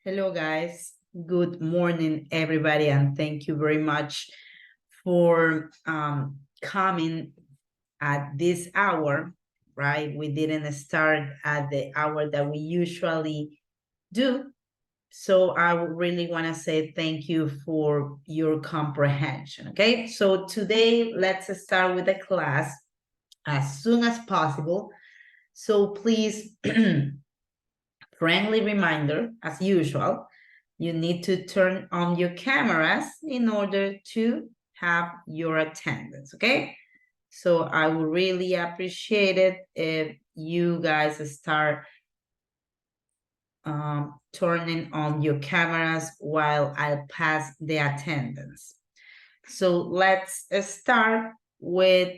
Hello, guys. Good morning, everybody, and thank you very much for coming at this hour, right? We didn't start at the hour that we usually do. So I would really want to say thank you for your comprehension, okay? So today, let's start with the class as soon as possible. So please, friendly reminder, as usual, you need to turn on your cameras in order to have your attendance, okay? So I would really appreciate it if you guys start turning on your cameras while I pass the attendance. So let's start with,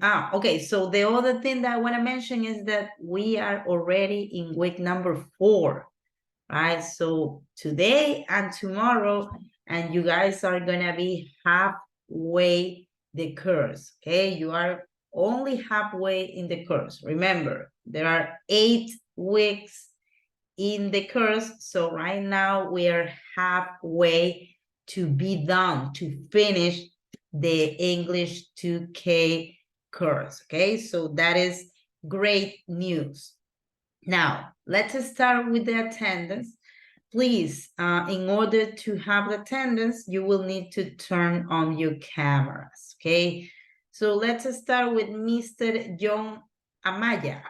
okay, so the other thing that I want to mention is that we are already in week number 4, right? So today and tomorrow, and you guys are gonna be halfway the course, okay? You are only halfway in the course. Remember, there are 8 weeks in the course, so right now we are halfway to be done, to finish the English 2K course, okay? So that is great news. Now, let's start with the attendance. Please, in order to have the attendance, you will need to turn on your cameras, okay? So let's start with Mr. John Amaya.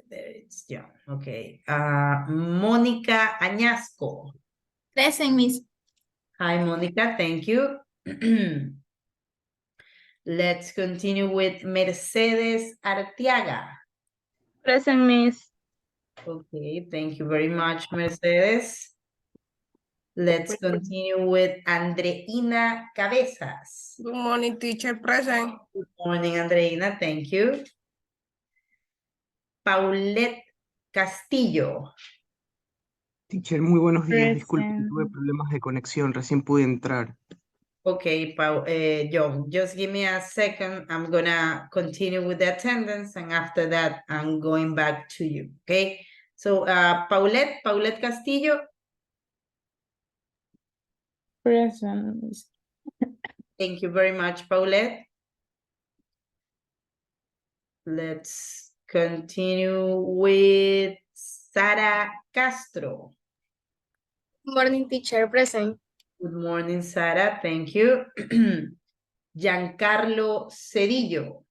There it's John, okay. Mónica Añasco. Present, Miss. Hi, Mónica, thank you. Let's continue with Mercedes Arteaga. Present, Miss. Okay, thank you very much, Mercedes. Let's continue with Andreina Cabezas. Good morning, teacher. Present. Good morning, Andreina. Thank you. Paulette Castillo. Teacher, muy buenos días. Present. Disculpen, tuve problemas de conexión, recién pude entrar. Okay, John, just give me a second. I'm gonna continue with the attendance, and after that, I'm going back to you, okay? So, Paulette Castillo. Present, Miss. Thank you very much, Paulette. Let's continue with Sara Castro. Good morning, teacher. Present. Good morning, Sara. Thank you. Giancarlo Cedillo.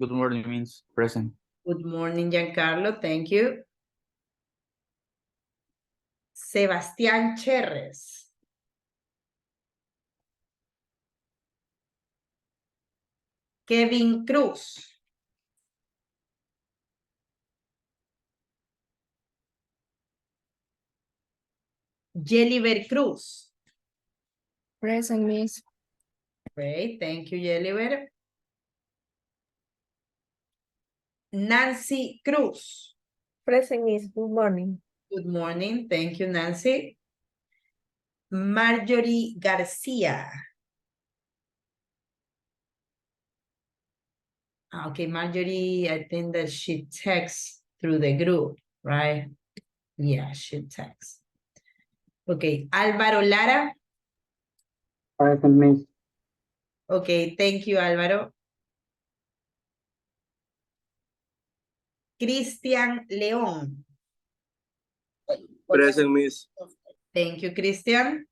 Good morning, Miss. Present. Good morning, Giancarlo. Thank you. Sebastián Cherres. Kevin Cruz. Yeliver Cruz. Present, Miss. Great, thank you, Yeliver. Nancy Cruz. Present, Miss. Good morning. Good morning, thank you, Nancy. Marjorie Garcia. Okay, Marjorie, I think that she texts through the group, right? Yeah, she texts. Okay, Álvaro Lara. Present, Miss. Okay, thank you, Álvaro. Cristian León. Present, Miss. Thank you, Cristian.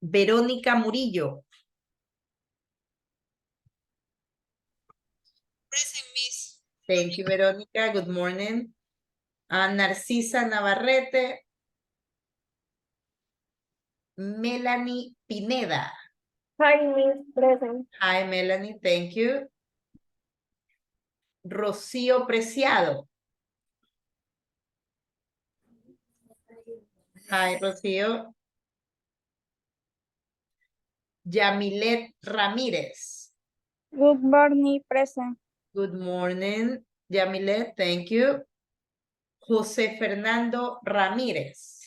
Verónica Murillo. Present, Miss. Thank you, Verónica. Good morning. Narcisa Navarrete. Melanie Pineda. Hi, Miss. Present. Hi, Melanie. Thank you. Rocío Preciado. Hi, Rocío. Yamilet Ramírez. Good morning. Present. Good morning, Yamilet. Thank you. José Fernando Ramírez.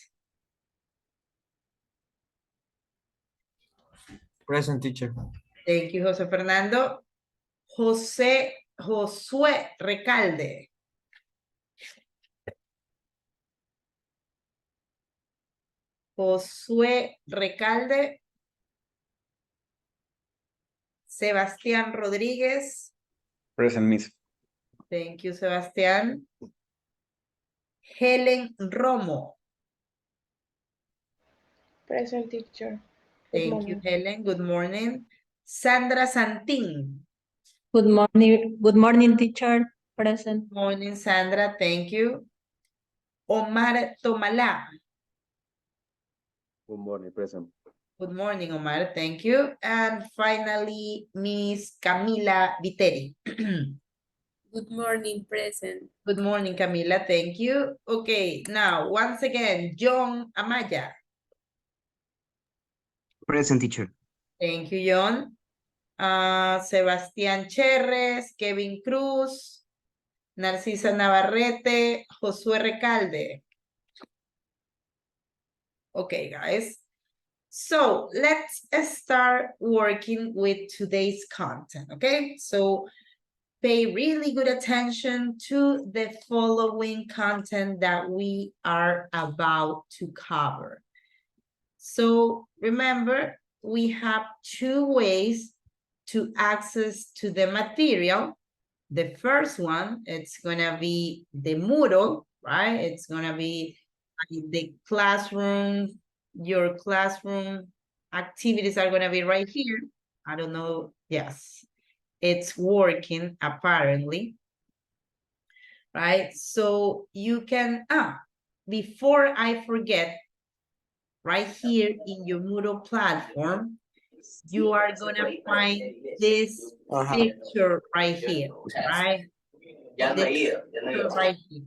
Present, teacher. Thank you, Jose Fernando. Josué Recalde. Josué Recalde. Sebastián Rodríguez. Present, Miss. Thank you, Sebastián. Helen Romo. Present, teacher. Thank you, Helen. Good morning. Sandra Santín. Good morning, teacher. Present. Good morning, Sandra. Thank you. Omar Tomalá. Good morning, present. Good morning, Omar. Thank you. And finally, Miss Camila Viteri. Good morning, present. Good morning, Camila. Thank you. Okay, now, once again, John Amaya. Present, teacher. Thank you, John. Sebastián Cherres, Kevin Cruz, Narcisa Navarrete, Josué Recalde. Okay, guys. So let's start working with today's content, okay? So pay really good attention to the following content that we are about to cover. So remember, we have two ways to access to the material. The first one, it's gonna be the Moodle, right? It's gonna be the classroom, your classroom activities are gonna be right here. I don't know, yes, it's working apparently, right? So you can, before I forget, right here in your Moodle platform, you are gonna find this picture right here, right? This picture right here.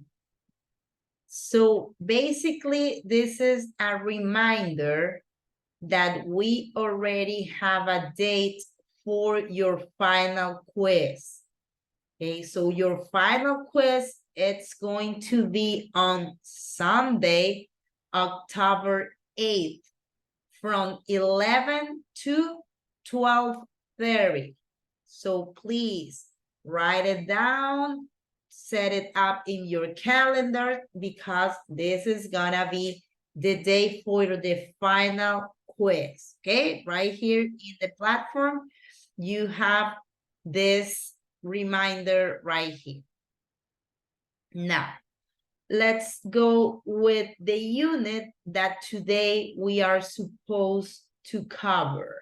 So basically, this is a reminder that we already have a date for your final quiz. Okay, so your final quiz, it's going to be on Sunday, October 8th, from 11 to 12:30. So please write it down, set it up in your calendar, because this is gonna be the day for the final quiz, okay? Right here in the platform, you have this reminder right here. Now, let's go with the unit that today we are supposed to cover.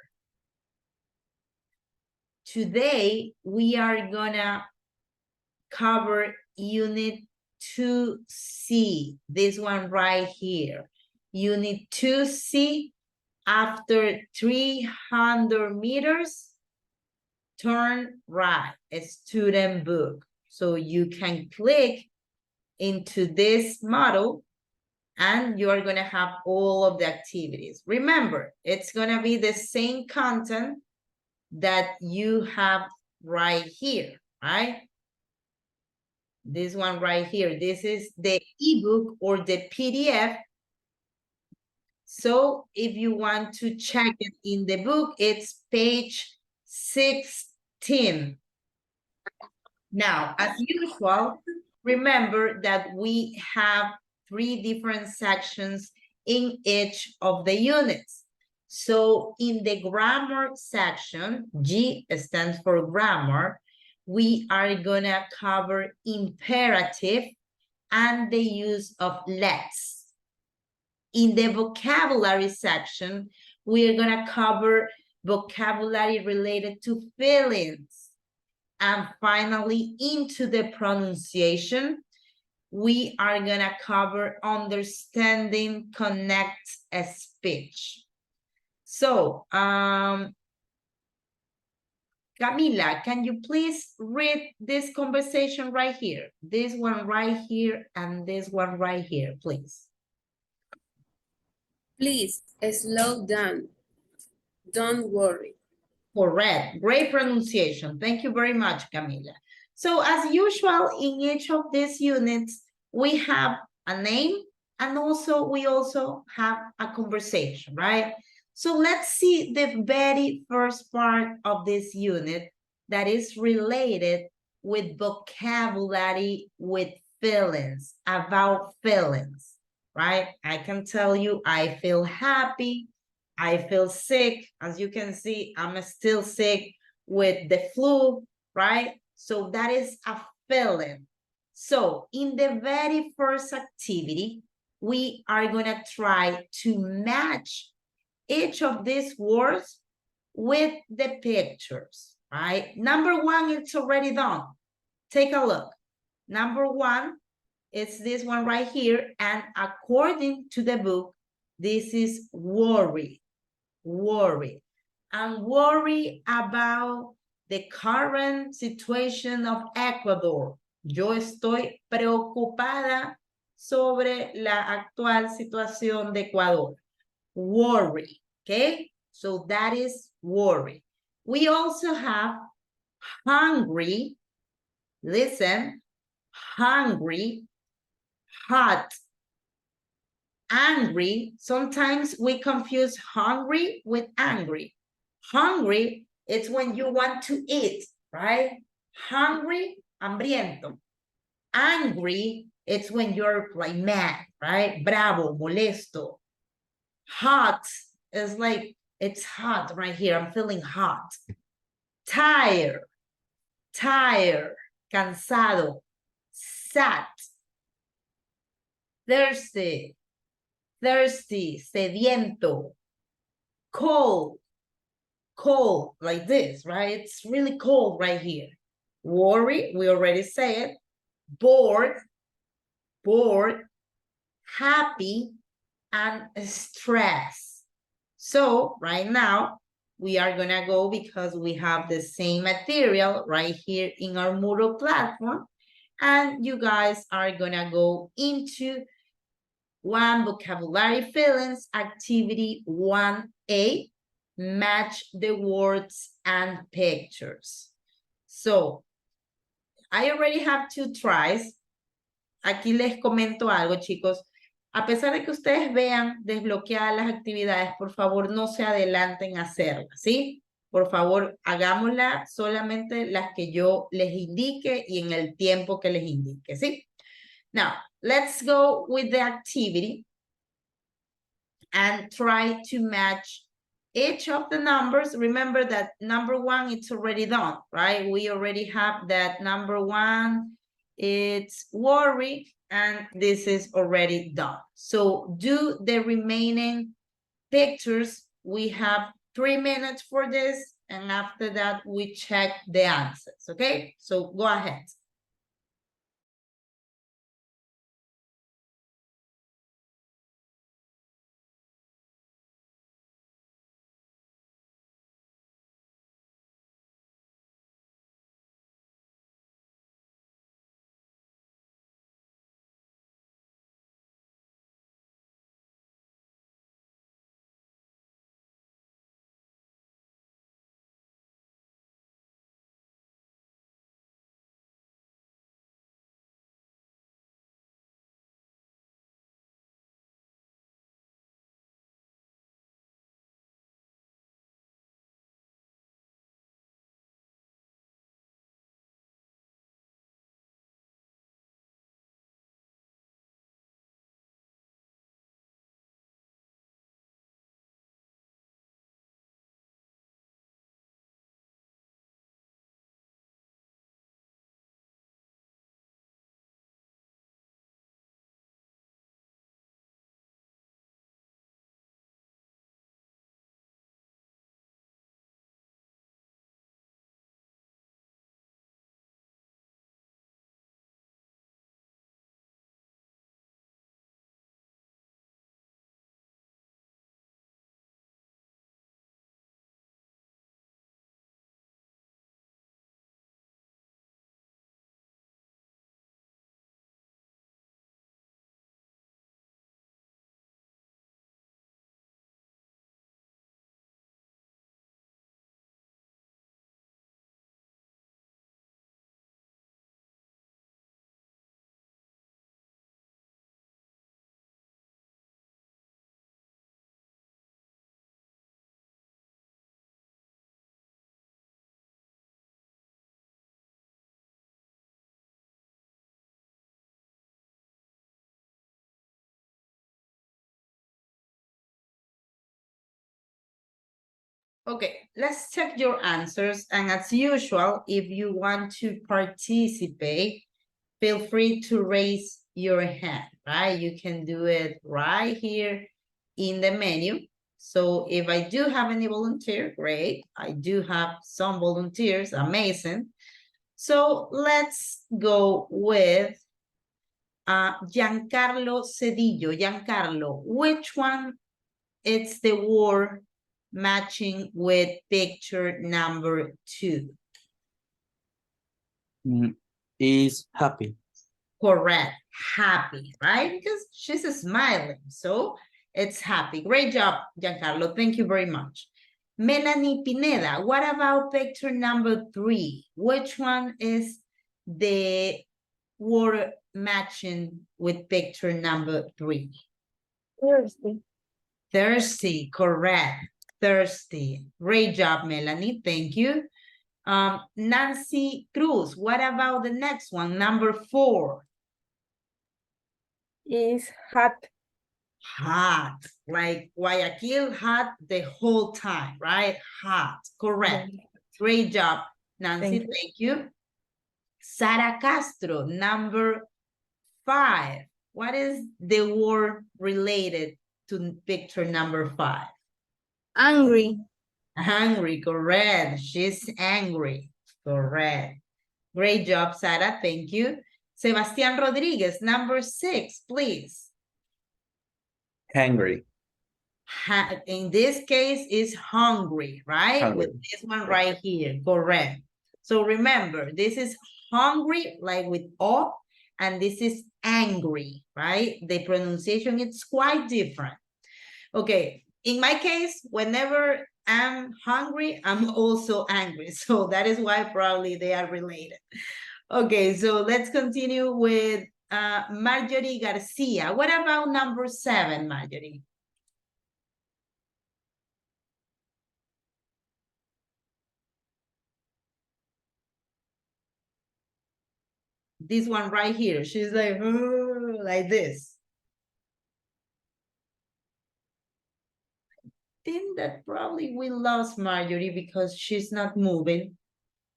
Today, we are gonna cover unit 2C, this one right here. Unit 2C, after 300 meters, turn right, a student book. So you can click into this model and you are gonna have all of the activities. Remember, it's gonna be the same content that you have right here, right? This one right here, this is the ebook or the PDF. So if you want to check it in the book, it's page 16. Now, as usual, remember that we have 3 different sections in each of the units. So in the grammar section, G stands for grammar, we are gonna cover imperative and the use of let's. In the vocabulary section, we are gonna cover vocabulary related to feelings. And finally, into the pronunciation, we are gonna cover understanding connects a speech. So, Camila, can you please read this conversation right here? This one right here and this one right here, please. Please slow down. Don't worry. Correct. Great pronunciation. Thank you very much, Camila. So as usual, in each of these units, we have a name and also we also have a conversation, right? So let's see the very first part of this unit that is related with vocabulary, with feelings, about feelings, right? I can tell you I feel happy, I feel sick. As you can see, I'm still sick with the flu, right? So that is a feeling. So in the very first activity, we are gonna try to match each of these words with the pictures, right? Number one, it's already done. Take a look. Number one, it's this one right here. And according to the book, this is worry, worry. And worry about the current situation of Ecuador. Yo estoy preocupada sobre la actual situación de Ecuador. Worry, okay? So that is worry. We also have hungry, listen, hungry, hot, angry. Sometimes we confuse hungry with angry. Hungry, it's when you want to eat, right? Hungry, hambriento. Angry, it's when you're like mad, right? Bravo, molesto. Hot is like, it's hot right here. I'm feeling hot. Tired, tired, cansado, sad. Thirsty, thirsty, sediento. Cold, cold, like this, right? It's really cold right here. Worry, we already said. Bored, bored, happy, and stress. So right now, we are gonna go because we have the same material right here in our Moodle platform. And you guys are gonna go into one vocabulary feelings, activity 1A, match the words and pictures. So I already have 2 tries. Aquí les comento algo, chicos. A pesar de que ustedes vean desbloqueadas las actividades, por favor no se adelanten a hacerlas, ¿sí? Por favor, hagámoslas solamente las que yo les indique y en el tiempo que les indique, ¿sí? Now, let's go with the activity and try to match each of the numbers. Remember that number 1, it's already done, right? We already have that number 1, it's worry, and this is already done. So do the remaining pictures. We have 3 minutes for this, and after that, we check the answers, okay? So go ahead. Okay, let's check your answers. And as usual, if you want to participate, feel free to raise your hand, right? You can do it right here in the menu. So if I do have any volunteer, great. I do have some volunteers, amazing. So let's go with Giancarlo Cedillo. Giancarlo, which one is the word matching with picture number 2? Is happy. Correct, happy, right? Because she's smiling, so it's happy. Great job, Giancarlo. Thank you very much. Melanie Pineda, what about picture number 3? Which one is the word matching with picture number 3? Thirsty. Thirsty, correct. Thirsty. Great job, Melanie. Thank you. Nancy Cruz, what about the next one, number 4? Is hot. Hot, like Guayaquil hot the whole time, right? Hot, correct. Great job, Nancy, thank you. Sara Castro, number 5. What is the word related to picture number 5? Angry. Angry, correct. She's angry, correct. Great job, Sara, thank you. Sebastián Rodriguez, number 6, please. Hungry. In this case, is hungry, right? Hungry. With this one right here, correct. So remember, this is hungry, like with O, and this is angry, right? The pronunciation is quite different. Okay, in my case, whenever I'm hungry, I'm also angry. So that is why probably they are related. Okay, so let's continue with Marjorie Garcia. What about number 7, Marjorie? This one right here, she's like, "Oh," like this. I think that probably we lost Marjorie because she's not moving.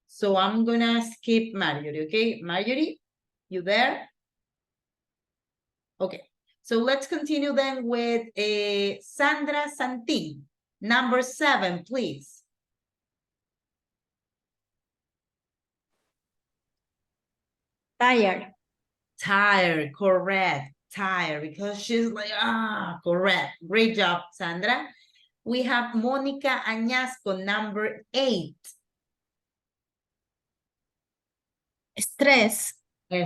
So I'm gonna skip Marjorie, okay? Marjorie, you there? Okay, so let's continue then with Sandra Santin. Number 7, please. Tired. Tired, correct. Tired, because she's like, correct. Great job, Sandra. We have Monica Añasco, number 8. Stress.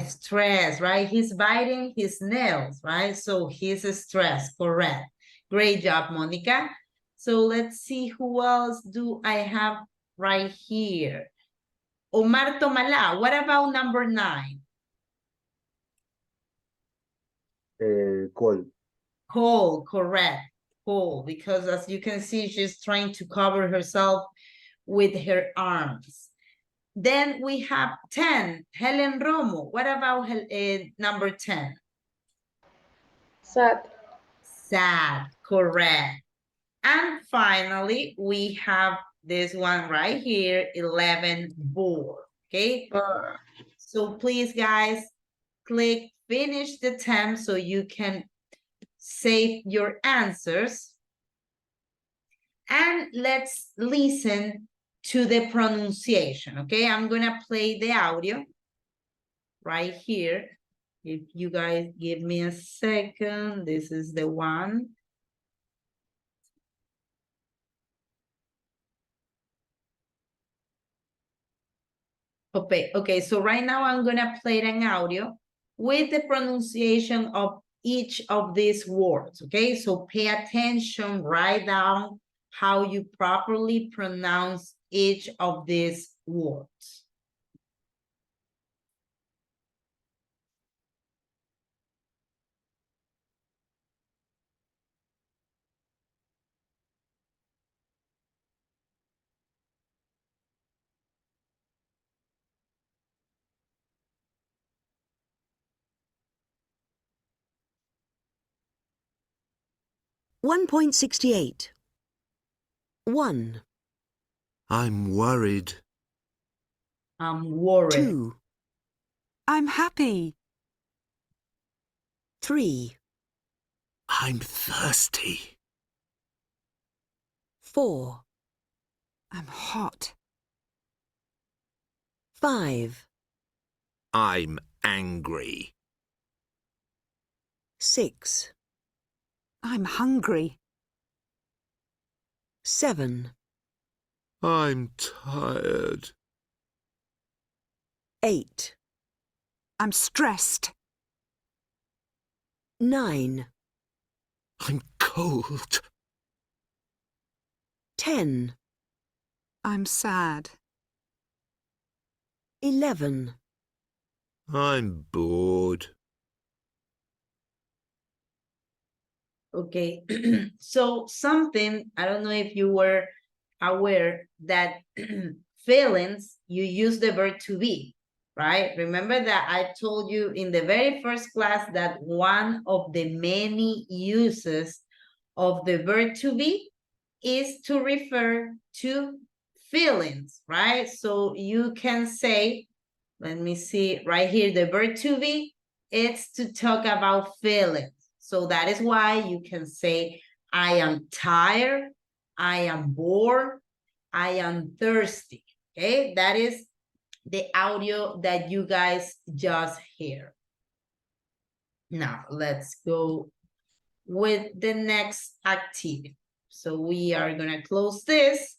Stress, right? He's biting his nails, right? So he's stressed, correct. Great job, Monica. So let's see who else do I have right here. Omar Tomala, what about number 9? Cold. Cold, correct. Cold, because as you can see, she's trying to cover herself with her arms. Then we have 10, Helen Romo. What about number 10? Sad. Sad, correct. And finally, we have this one right here, 11, bored, okay? So please, guys, click finish the term so you can save your answers. And let's listen to the pronunciation, okay? I'm gonna play the audio right here. If you guys give me a second, this is the one. Okay, so right now I'm gonna play an audio with the pronunciation of each of these words, okay? So pay attention, write down how you properly pronounce each of these words. (1.68) 1. I'm worried. I'm worried. 2. I'm happy. 3. I'm thirsty. 4. I'm hot. 5. I'm angry. 6. I'm hungry. 7. I'm tired. 8. I'm stressed. 9. I'm cold. 10. I'm sad. 11. I'm bored. Okay, so something, I don't know if you were aware that feelings, you use the verb to be, right? Remember that I told you in the very first class that one of the many uses of the verb to be is to refer to feelings, right? So you can say, let me see right here, the verb to be, it's to talk about feelings. So that is why you can say, I am tired, I am bored, I am thirsty, okay? That is the audio that you guys just hear. Now, let's go with the next activity. So we are gonna close this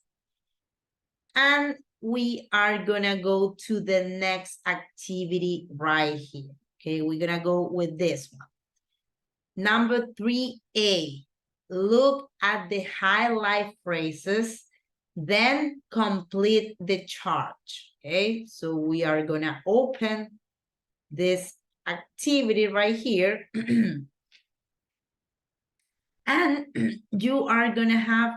and we are gonna go to the next activity right here. Okay, we're gonna go with this one. Number 3A, look at the highlight phrases, then complete the chart. Okay, so we are gonna open this activity right here. And you are gonna have,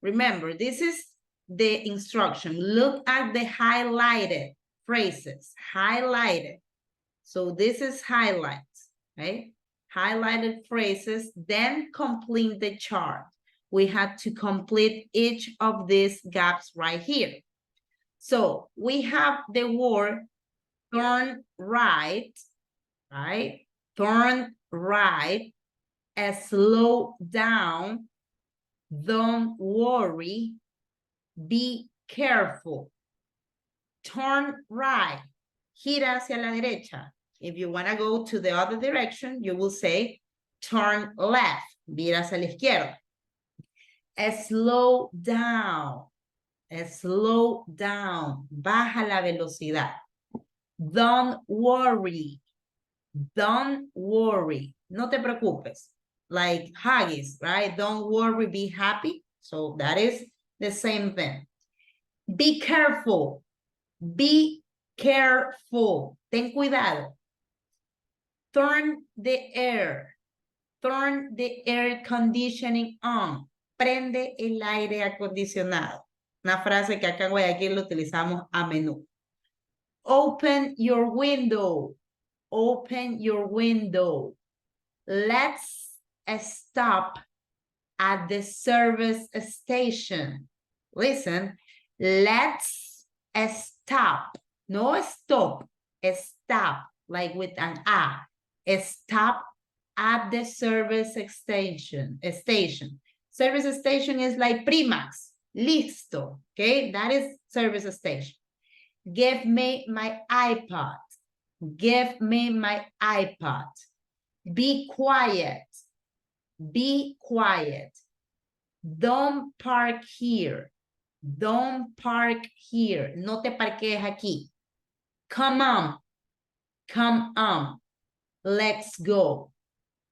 remember, this is the instruction. Look at the highlighted phrases, highlighted. So this is highlights, right? Highlighted phrases, then complete the chart. We had to complete each of these gaps right here. So we have the word turn right, right? Turn right, slow down, don't worry, be careful. Turn right, gira hacia la derecha. If you want to go to the other direction, you will say turn left, vira hacia la izquierda. Slow down, slow down, baja la velocidad. Don't worry, no te preocupes. Like Haggis, right? Don't worry, be happy. So that is the same thing. Be careful, be careful, ten cuidado. Turn the air conditioning on. Prende el aire acondicionado. Una frase que acá en Guayaquil lo utilizamos a menudo. Open your window. Open your window. Let's stop at the service station. Listen, let's stop. No stop, stop, like with an A. Stop at the service station. Service station is like Primax. Listo. Okay, that is service station. Give me my iPod. Give me my iPod. Be quiet. Be quiet. Don't park here. Don't park here. No te parquees aquí. Come on. Come on. Let's go.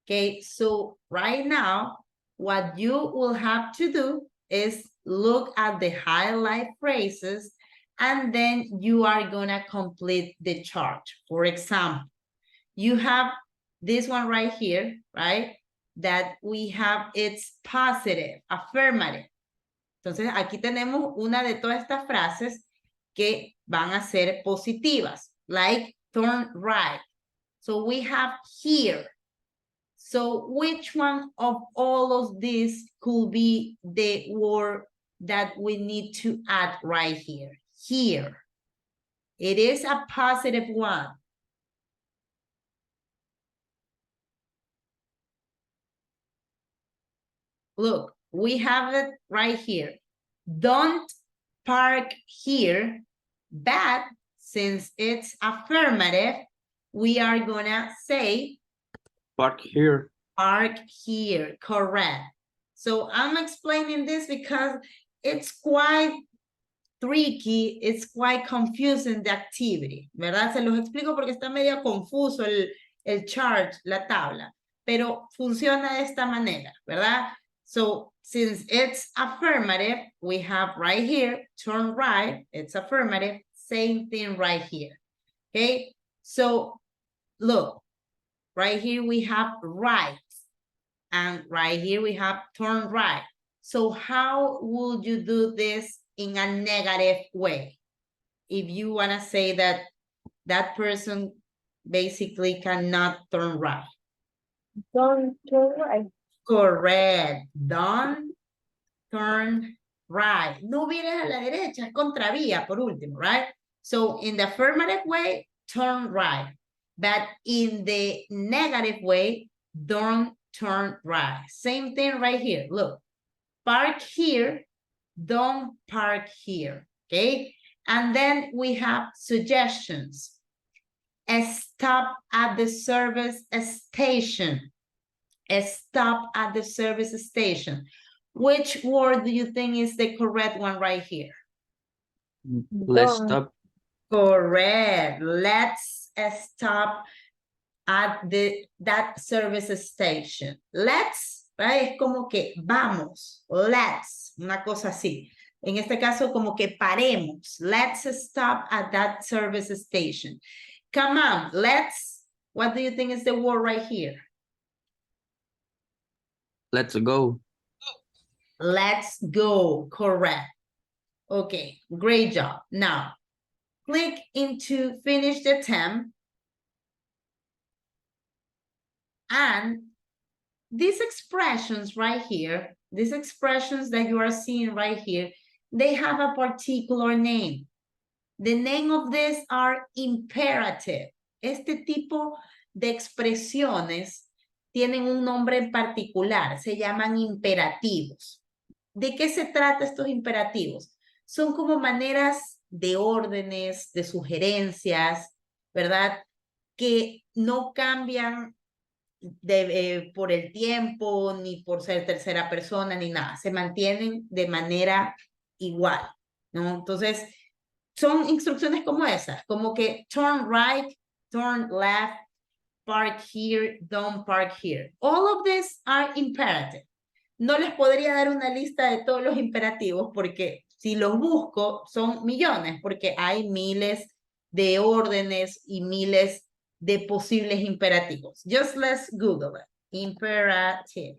Okay, so right now, what you will have to do is look at the highlight phrases and then you are gonna complete the chart. For example, you have this one right here, right? That we have, it's positive, affirmative. Entonces, aquí tenemos una de todas estas frases que van a ser positivas, like turn right. So we have here. So which one of all of these could be the word that we need to add right here. Here. It is a positive one. Look, we have it right here. Don't park here, but since it's affirmative, we are gonna say Park here. park here, correct. So I'm explaining this because it's quite tricky, it's quite confusing the activity, ¿verdad? Se los explico porque está medio confuso el chart, la tabla, pero funciona de esta manera, ¿verdad? So since it's affirmative, we have right here, turn right, it's affirmative, same thing right here, okay? So look, right here we have right, and right here we have turn right. So how would you do this in a negative way? If you want to say that that person basically cannot turn right. Don't turn right. Correct. Don't turn right. No vienes a la derecha, es contravía, por último, right? So in the affirmative way, turn right. But in the negative way, don't turn right. Same thing right here. Look, park here, don't park here, okay? And then we have suggestions. Stop at the service station. Stop at the service station. Which word do you think is the correct one right here? Let's Don't. stop. Correct. Let's stop at that service station. Let's, right? Es como que vamos. Let's, una cosa así. En este caso, como que paremos. Let's stop at that service station. Come on, let's. What do you think is the word right here? Let's go. Let's go. Correct. Okay, great job. Now, click into finish the term. And these expressions right here, these expressions that you are seeing right here, they have a particular name. The name of these are imperative. Este tipo de expresiones tienen un nombre en particular, se llaman imperativos. ¿De qué se trata estos imperativos? Son como maneras de órdenes, de sugerencias, ¿verdad? Que no cambian por el tiempo, ni por ser tercera persona, ni nada. Se mantienen de manera igual, ¿no? Entonces, son instrucciones como esas, como que turn right, turn left, park here, don't park here. All of these are imperative. No les podría dar una lista de todos los imperativos porque si los busco son millones, porque hay miles de órdenes y miles de posibles imperativos. Just let's Google it. Imperative.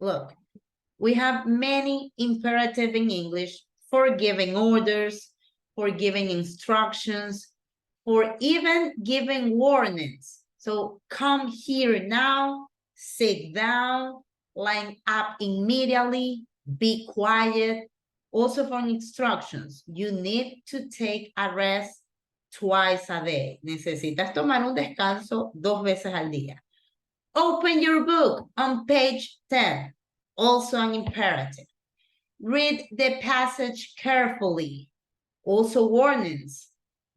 Look, we have many imperative in English for giving orders, for giving instructions, for even giving warnings. So come here now, sit down, line up immediately, be quiet. Also for instructions, you need to take a rest twice a day. Necesitas tomar un descanso 2 veces al día. Open your book on page 10, also an imperative. Read the passage carefully, also warnings.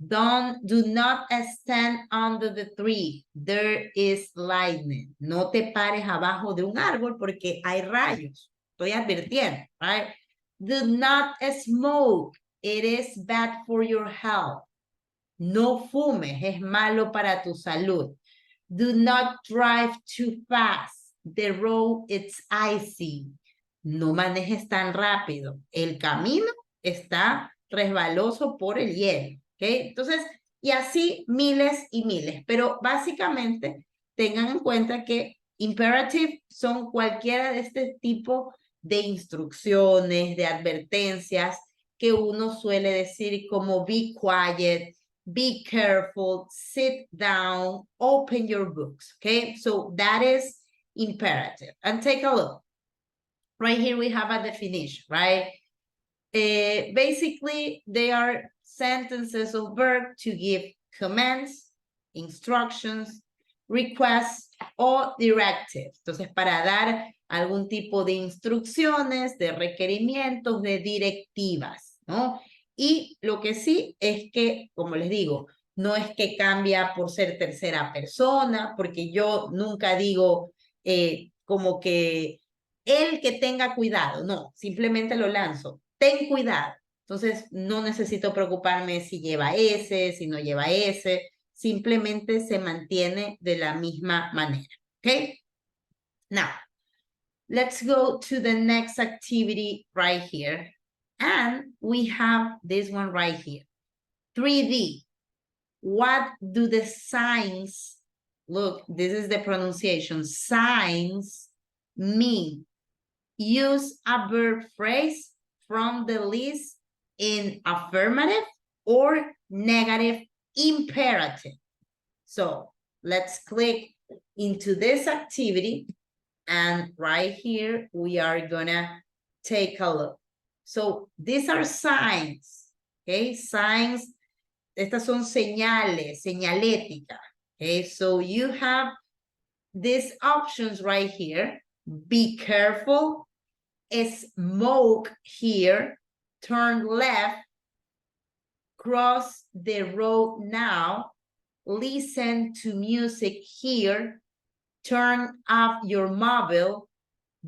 Do not stand under the tree, there is lightning. No te pares abajo de un árbol porque hay rayos. Estoy advirtiendo, right? Do not smoke, it is bad for your health. No fumes, es malo para tu salud. Do not drive too fast. The road is icy. No manejes tan rápido. El camino está resbaloso por el hielo. ¿Okay? Entonces, y así miles y miles. Pero básicamente tengan en cuenta que imperative son cualquiera de este tipo de instrucciones, de advertencias que uno suele decir como be quiet, be careful, sit down, open your books, okay? So that is imperative. And take a look. Right here we have a definition, right? Basically, they are sentences of verb to give commands, instructions, requests o directives. Entonces, para dar algún tipo de instrucciones, de requerimientos, de directivas, ¿no? Y lo que sí es que, como les digo, no es que cambia por ser tercera persona, porque yo nunca digo como que el que tenga cuidado, no, simplemente lo lanzo, ten cuidado. Entonces, no necesito preocuparme si lleva S, si no lleva S, simplemente se mantiene de la misma manera, ¿ok? Now, let's go to the next activity right here. And we have this one right here. 3D. What do the signs, look, this is the pronunciation, signs mean? Use a verb phrase from the list in affirmative or negative imperative. So let's click into this activity, and right here we are gonna take a look. So these are signs, okay? Signs, estas son señales, señalética, okay? So you have these options right here. Be careful, smoke here, turn left, cross the road now, listen to music here, turn off your mobile,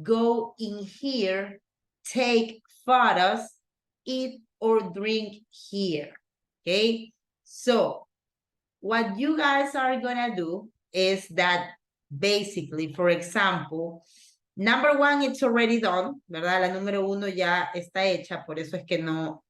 go in here, take photos, eat or drink here, okay? So what you guys are gonna do is that basically, for example, number one, it's already done, ¿verdad? La número uno ya está hecha, por eso es que no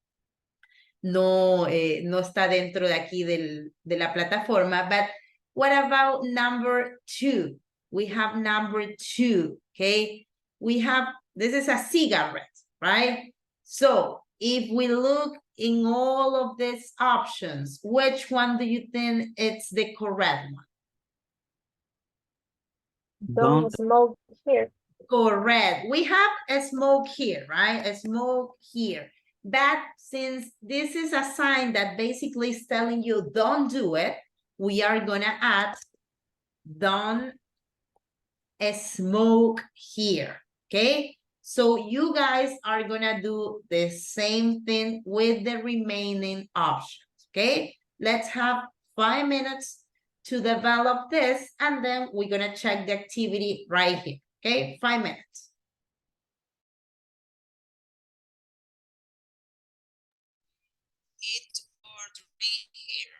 está dentro de aquí de la plataforma. But what about number two? We have number two, okay? We have, this is a cigarette, right? So if we look in all of these options, which one do you think it's the correct one? Don't smoke here. Correct. We have a smoke here, right? A smoke here. But since this is a sign that basically is telling you don't do it, we are gonna add don't smoke here, okay? So you guys are gonna do the same thing with the remaining options, okay? Let's have 5 minutes to develop this, and then we're gonna check the activity right here, okay? 5 minutes. Eat or drink here.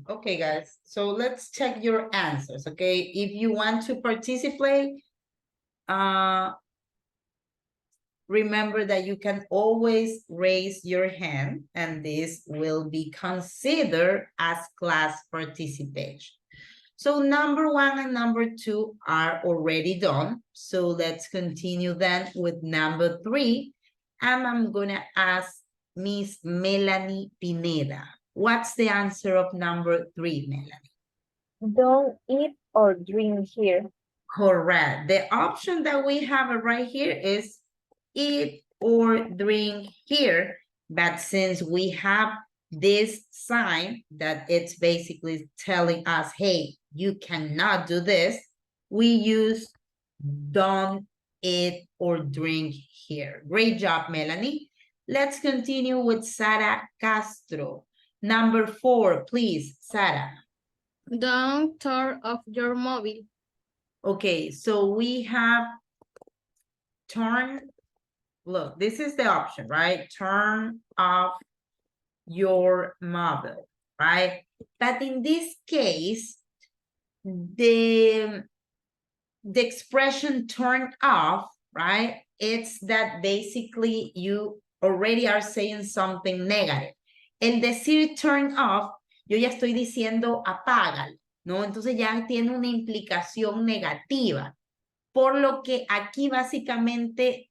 Okay, guys, so let's check your answers, okay? If you want to participate, remember that you can always raise your hand and this will be considered as class participation. So number 1 and number 2 are already done. So let's continue then with number 3. And I'm gonna ask Miss Melanie Pineda. What's the answer of number 3, Melanie? Don't eat or drink here. Correct. The option that we have right here is eat or drink here. But since we have this sign that it's basically telling us, hey, you cannot do this, we use don't eat or drink here. Great job, Melanie. Let's continue with Sara Castro. Number 4, please, Sara. Don't turn off your mobile. Okay, so we have turn, look, this is the option, right? Turn off your mobile, right? But in this case, the expression turn off, right? It's that basically you already are saying something negative. El decir turn off, yo ya estoy diciendo apágalo, ¿no? Entonces ya tiene una implicación negativa. Por lo que aquí básicamente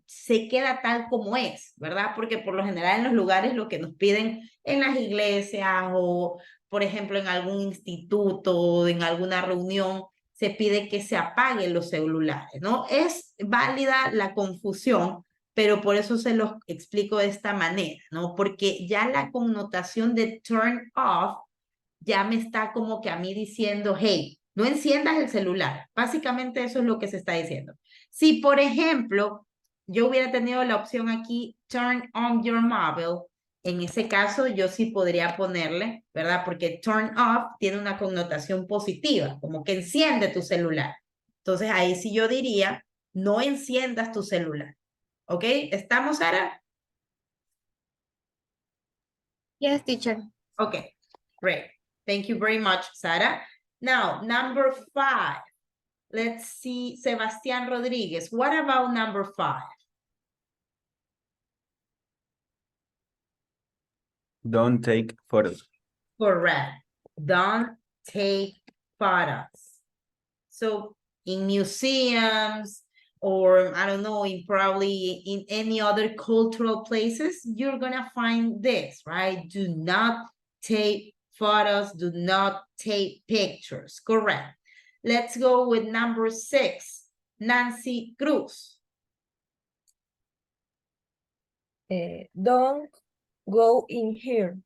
se queda tal como es, ¿verdad? Porque por lo general en los lugares lo que nos piden en las iglesias o, por ejemplo, en algún instituto, en alguna reunión, se pide que se apaguen los celulares, ¿no? Es válida la confusión, pero por eso se los explico de esta manera, ¿no? Porque ya la connotación de turn off ya me está como que a mí diciendo, hey, no enciendas el celular. Básicamente eso es lo que se está diciendo. Si, por ejemplo, yo hubiera tenido la opción aquí, turn on your mobile, en ese caso yo sí podría ponerle, ¿verdad? Porque turn off tiene una connotación positiva, como que enciende tu celular. Entonces ahí sí yo diría, no enciendas tu celular. ¿Ok? ¿Estamos, Sara? Yes, teacher. Okay, great. Thank you very much, Sara. Now, number 5. Let's see, Sebastián Rodríguez. What about number 5? Don't take photos. Correct. Don't take photos. So in museums or I don't know, probably in any other cultural places, you're gonna find this, right? Do not take photos, do not take pictures. Correct. Let's go with number 6, Nancy Cruz. Don't go in here.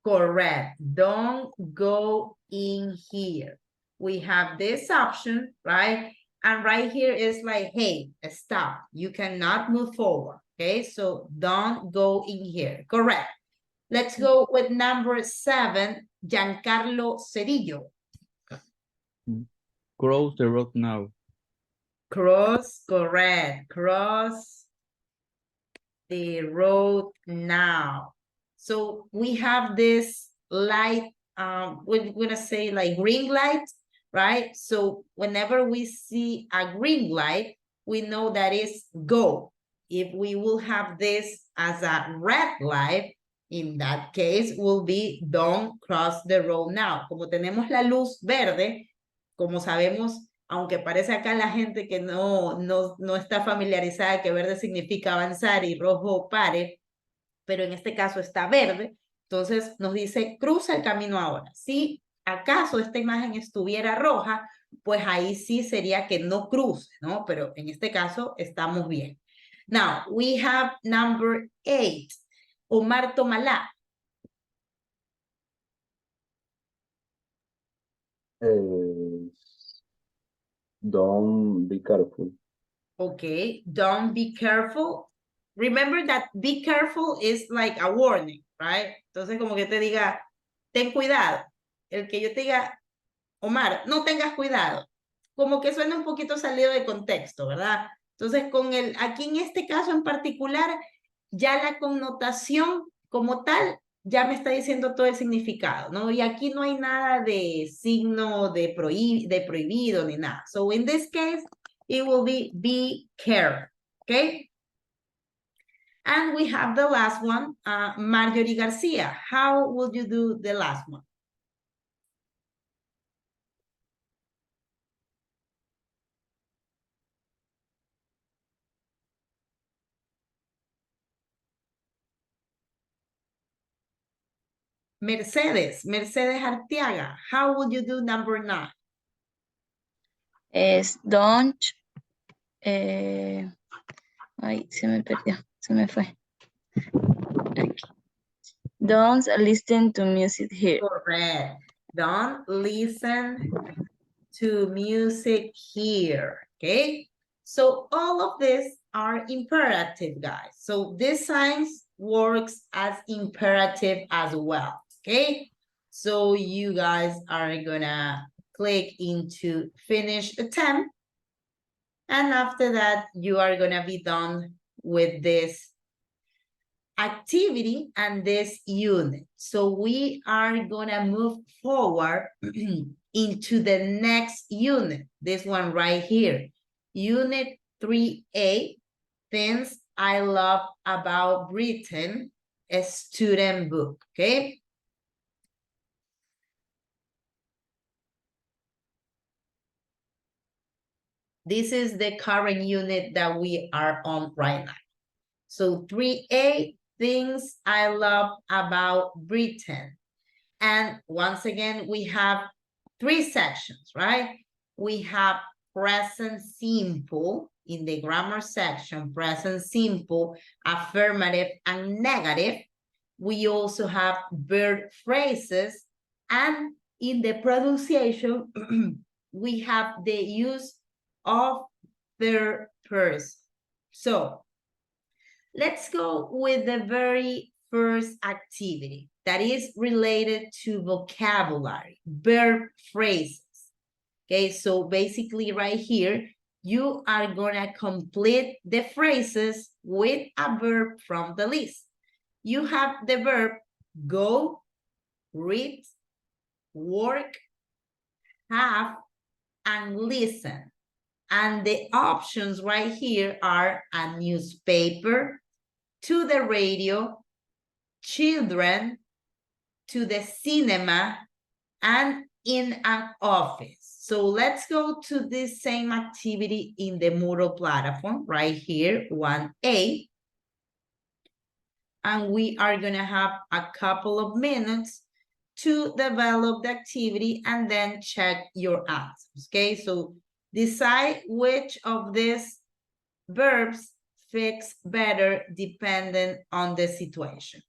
Correct. Don't go in here. We have this option, right? And right here is like, hey, stop. You cannot move forward. Okay, so don't go in here. Correct. Let's go with number 7, Giancarlo Cerillo. Cross the road now. Cross, correct. Cross the road now. So we have this light, we're gonna say like green light, right? So whenever we see a green light, we know that is go. If we will have this as a red light, in that case will be don't cross the road now. Como tenemos la luz verde, como sabemos, aunque parece acá la gente que no está familiarizada que verde significa avanzar y rojo pare, pero en este caso está verde, entonces nos dice cruza el camino ahora. Si acaso esta imagen estuviera roja, pues ahí sí sería que no cruce, ¿no? Pero en este caso estamos bien. Now, we have number 8, Omar Tomalá. Don't be careful. Okay, don't be careful. Remember that be careful is like a warning, right? Entonces como que te diga, ten cuidado. El que yo te diga, Omar, no tengas cuidado. Como que suena un poquito salido de contexto, ¿verdad? Entonces con aquí en este caso en particular, ya la connotación como tal ya me está diciendo todo el significado, ¿no? Y aquí no hay nada de signo de prohibido ni nada. So in this case, it will be careful, okay? And we have the last one, Marjorie Garcia. How would you do the last one? Mercedes Arteaga, how would you do number 9? Es don't. Ay, se me perdió, se me fue. Aquí. Don't listen to music here. Correct. Don't listen to music here, okay? So all of these are imperative, guys. So this signs works as imperative as well, okay? So you guys are gonna click into finish attempt. And after that, you are gonna be done with this activity and this unit. So we are gonna move forward into the next unit, this one right here. Unit 3A, Things I Love About Britain, a student book, okay? This is the current unit that we are on right now. So 3A, Things I Love About Britain. And once again, we have 3 sections, right? We have present simple in the grammar section, present simple, affirmative, and negative. We also have verb phrases, and in the pronunciation, we have the use of third person. So let's go with the very first activity that is related to vocabulary, verb phrases. Okay, so basically right here, you are gonna complete the phrases with a verb from the list. You have the verb go, read, work, have, and listen. And the options right here are a newspaper, to the radio, children, to the cinema, and in an office. So let's go to this same activity in the Moodle platform right here, 1A. And we are gonna have a couple of minutes to develop the activity and then check your answers, okay? So decide which of these verbs fits better depending on the situation.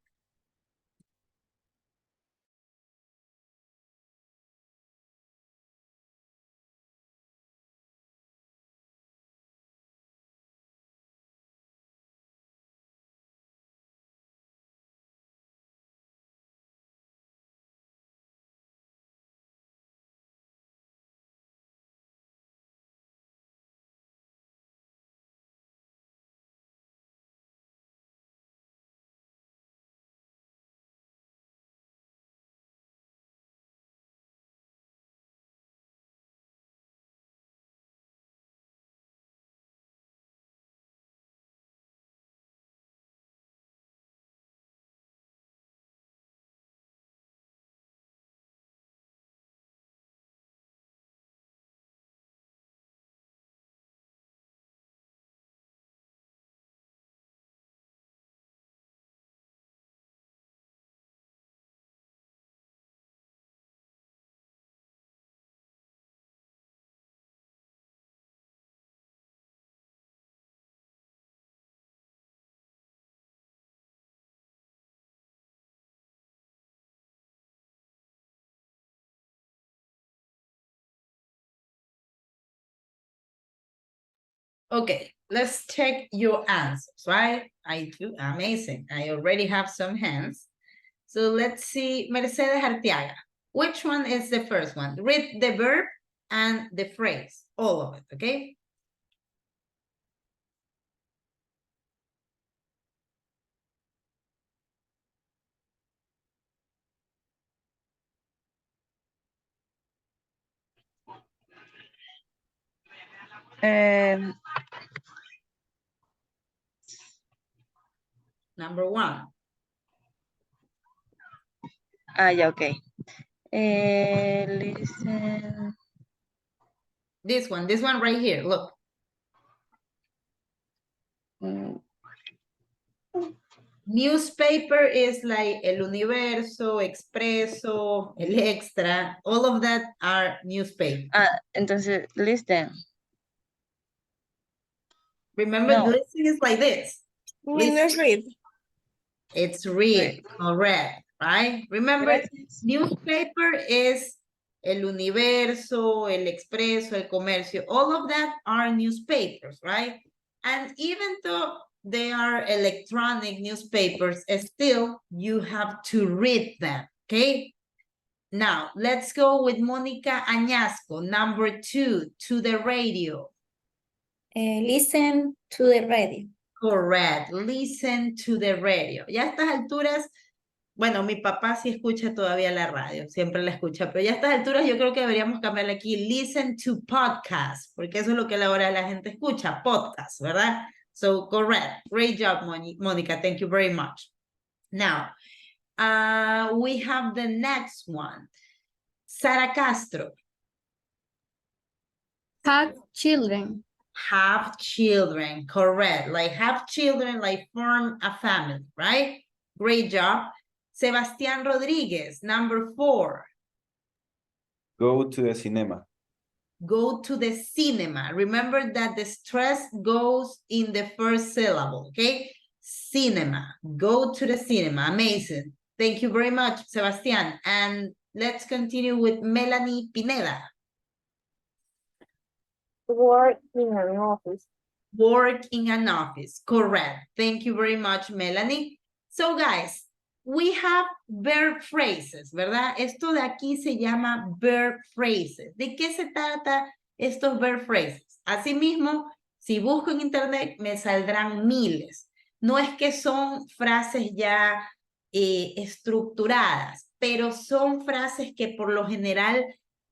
Okay, let's check your answers, right? I do, amazing. I already have some hands. So let's see, Mercedes Arteaga. Which one is the first one? Read the verb and the phrase, all of it, okay? Um, Number 1. yeah, okay. Listen. This one right here, look. Mm, Newspaper is like El Universo, Expreso, El Extra. All of that are newspapers. entonces, listen. Remember, No. listen is like this. Menos read. It's read, correct, right? Remember, Gracias. newspaper is El Universo, El Expreso, El Comercio. All of that are newspapers, right? And even though they are electronic newspapers, still you have to read them, okay? Now, let's go with Mónica Añasco, number 2, to the radio. Listen to the radio. Correct, listen to the radio. Ya a estas alturas, bueno, mi papá sí escucha todavía la radio, siempre la escucha, pero ya a estas alturas yo creo que deberíamos cambiarle aquí, listen to podcast, porque eso es lo que ahora la gente escucha, podcast, ¿verdad? So, correct, great job, Mónica, thank you very much. Now, we have the next one, Sara Castro. Have children. Have children, correct. Like have children, like form a family, right? Great job. Sebastián Rodríguez, number 4. Go to the cinema. Go to the cinema. Remember that the stress goes in the first syllable, okay? Cinema, go to the cinema, amazing. Thank you very much, Sebastián. And let's continue with Melanie Pineda. Work in an office. Work in an office, correct. Thank you very much, Melanie. So, guys, we have verb phrases, ¿verdad? Esto de aquí se llama verb phrases. ¿De qué se trata estos verb phrases? Asimismo, si busco en internet, me saldrán miles. No es que son frases ya estructuradas, pero son frases que por lo general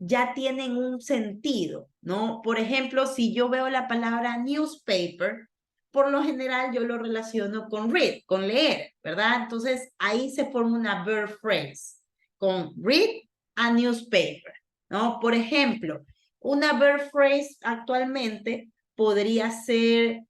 ya tienen un sentido, ¿no? Por ejemplo, si yo veo la palabra newspaper, por lo general yo lo relaciono con read, con leer, ¿verdad? Entonces, ahí se forma una verb phrase, con read a newspaper, ¿no? Por ejemplo, una verb phrase actualmente podría ser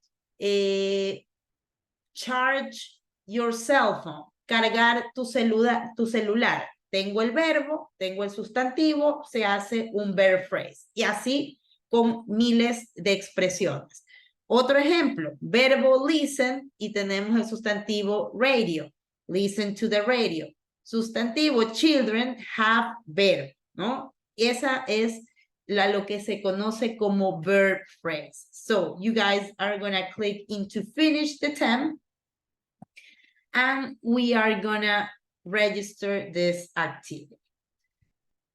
charge your cell phone, cargar tu celular. Tengo el verbo, tengo el sustantivo, se hace un verb phrase. Y así con miles de expresiones. Otro ejemplo, verbo listen y tenemos el sustantivo radio. Listen to the radio. Sustantivo children have verb, ¿no? Esa es lo que se conoce como verb phrase. So you guys are going to click into finish the term. And we are going to register this activity.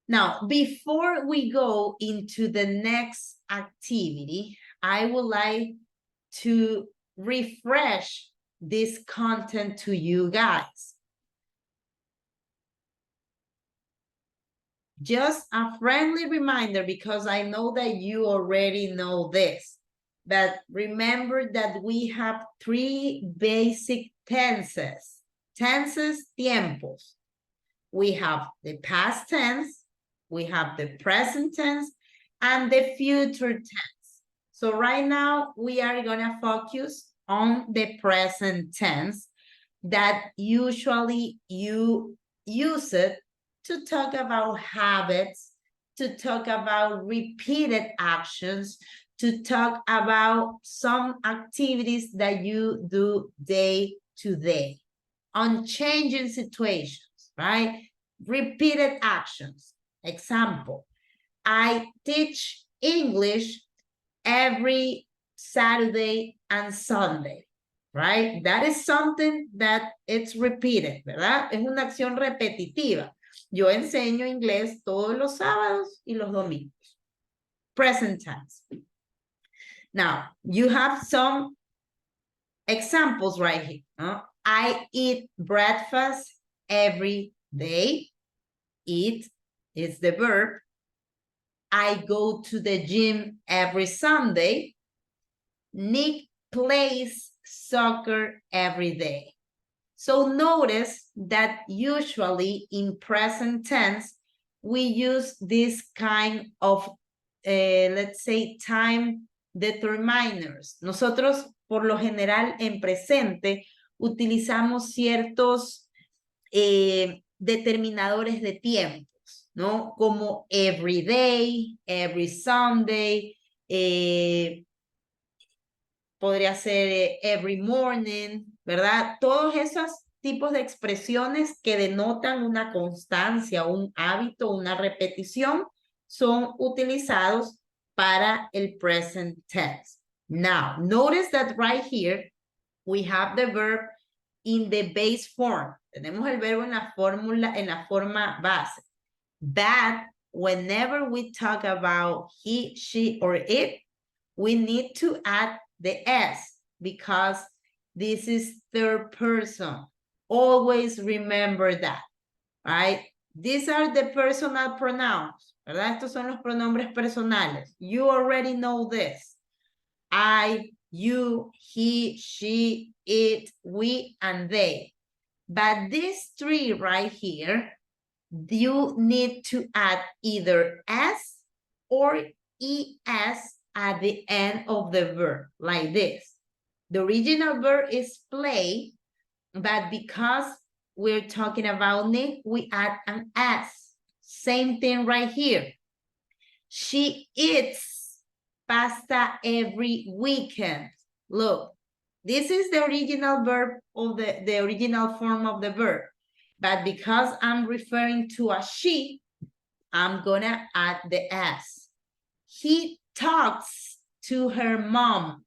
Now, before we go into the next activity, I would like to refresh this content to you guys. Just a friendly reminder, because I know that you already know this, but remember that we have 3 basic tenses. Tenses, tiempos. We have the past tense, we have the present tense, and the future tense. So right now, we are gonna focus on the present tense that usually you use it to talk about habits, to talk about repeated actions, to talk about some activities that you do day to day. On changing situations, right? Repeated actions. Example, I teach English every Saturday and Sunday, right? That is something that it's repeated, ¿verdad? Es una acción repetitiva. Yo enseño inglés todos los sábados y los domingos. Present tense. Now, you have some examples right here, ¿no? I eat breakfast every day. Eat is the verb. I go to the gym every Sunday. Nick plays soccer every day. So notice that usually in present tense, we use this kind of, let's say, time determiners. Nosotros, por lo general, en presente, utilizamos ciertos determinadores de tiempos, ¿no? Como every day, every Sunday, podría ser every morning, ¿verdad? Todos esos tipos de expresiones que denotan una constancia, un hábito, una repetición, son utilizados para el present tense. Now, notice that right here, we have the verb in the base form. Tenemos el verbo en la fórmula, en la forma base. That whenever we talk about he, she, or it, we need to add the S because this is third person. Always remember that, right? These are the personal pronouns, ¿verdad? Estos son los pronombres personales. You already know this. I, you, he, she, it, we, and they. But these three right here, you need to add either S or ES at the end of the verb, like this. The original verb is play, but because we're talking about Nick, we add an S. Same thing right here. She eats pasta every weekend. Look, this is the original verb of the original form of the verb. But because I'm referring to a she, I'm gonna add the S. He talks to her mom.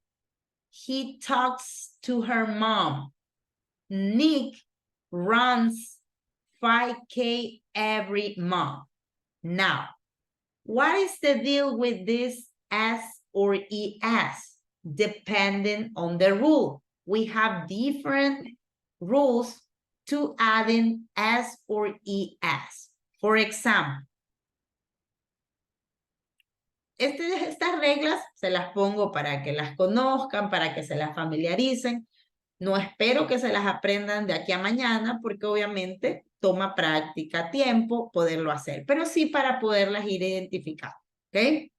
He talks to her mom. Nick runs 5K every month. Now, what is the deal with this S or ES? Depending on the rule. We have different rules to add in S or ES. For example, estas reglas se las pongo para que las conozcan, para que se las familiaricen. No espero que se las aprendan de aquí a mañana porque obviamente toma práctica, tiempo poderlo hacer, pero sí para poderlas ir identificando, ¿ok?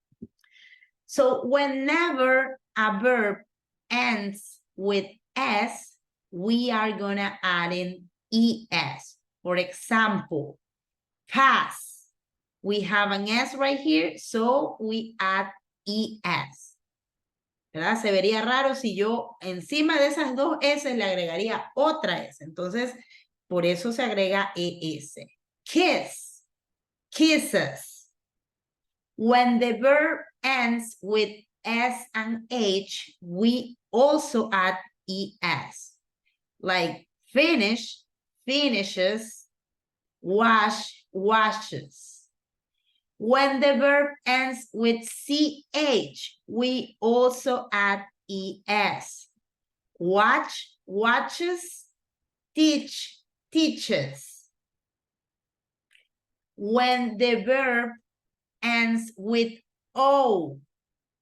So whenever a verb ends with S, we are gonna add in ES. For example, pass. We have an S right here, so we add ES. ¿Verdad? Se vería raro si yo encima de esas dos S le agregaría otra S. Entonces, por eso se agrega ES. Kiss. Kisses. When the verb ends with S and H, we also add ES. Like finish, finishes, wash, washes. When the verb ends with CH, we also add ES. Watch, watches, teach, teaches. When the verb ends with O,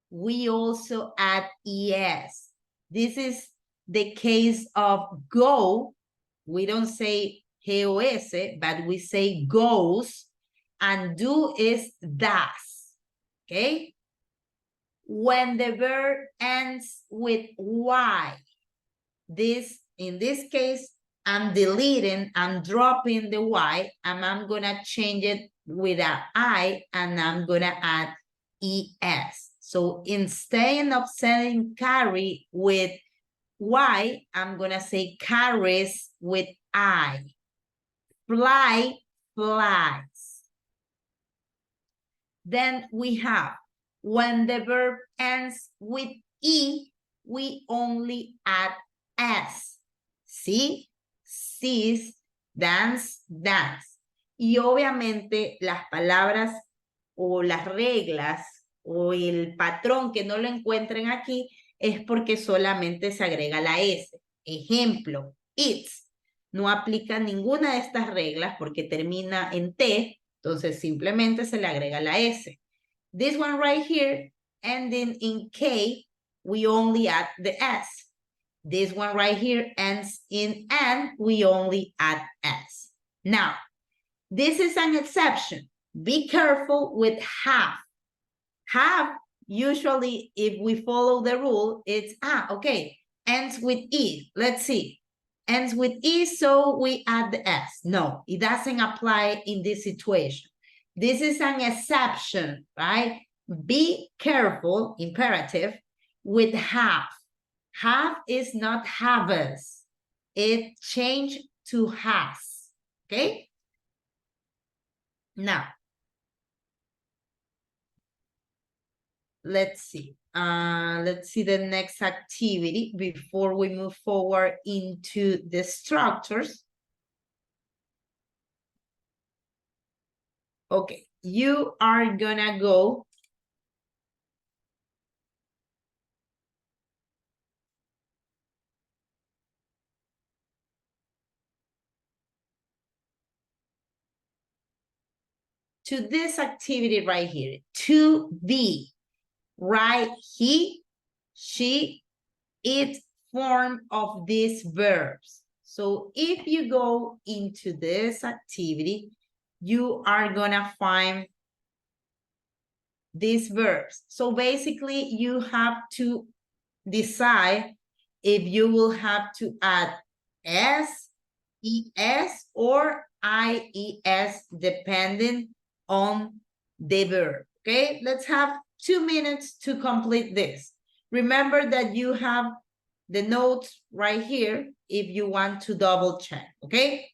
we also add ES. This is the case of go. We don't say GOS, but we say goes. And do is does, okay? When the verb ends with Y, in this case, I'm deleting, I'm dropping the Y, and I'm gonna change it with an I, and I'm gonna add ES. So instead of saying carry with Y, I'm gonna say carries with I. Fly, flies. Then we have, when the verb ends with E, we only add S. See, sees, dance, dance. Y obviamente las palabras o las reglas o el patrón que no lo encuentren aquí es porque solamente se agrega la S. Ejemplo, it's. No aplica ninguna de estas reglas porque termina en T. Entonces, simplemente se le agrega la S. This one right here, ending in K, we only add the S. This one right here ends in N, we only add S. Now, this is an exception. Be careful with have. Have, usually, if we follow the rule, it's, okay, ends with E. Let's see. Ends with E, so we add the S. No, it doesn't apply in this situation. This is an exception, right? Be careful, imperative, with have. Have is not haves. It changed to has, okay? Now, let's see. Let's see the next activity before we move forward into the structures. Okay, you are gonna go to this activity right here, to be, right? He, she, it form of these verbs. So if you go into this activity, you are gonna find these verbs. So basically you have to decide if you will have to add S, ES, or IES depending on the verb. Okay, let's have 2 minutes to complete this. Remember that you have the notes right here if you want to double check, okay?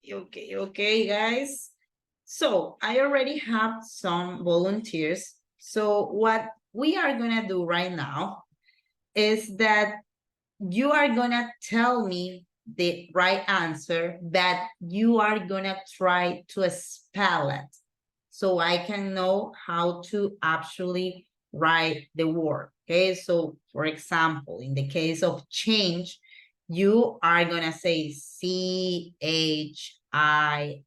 Okay, guys. So I already have some volunteers. So what we are gonna do right now is that you are gonna tell me the right answer, but you are gonna try to spell it so I can know how to actually write the word. Okay, so for example, in the case of change, you are gonna say CHINGE and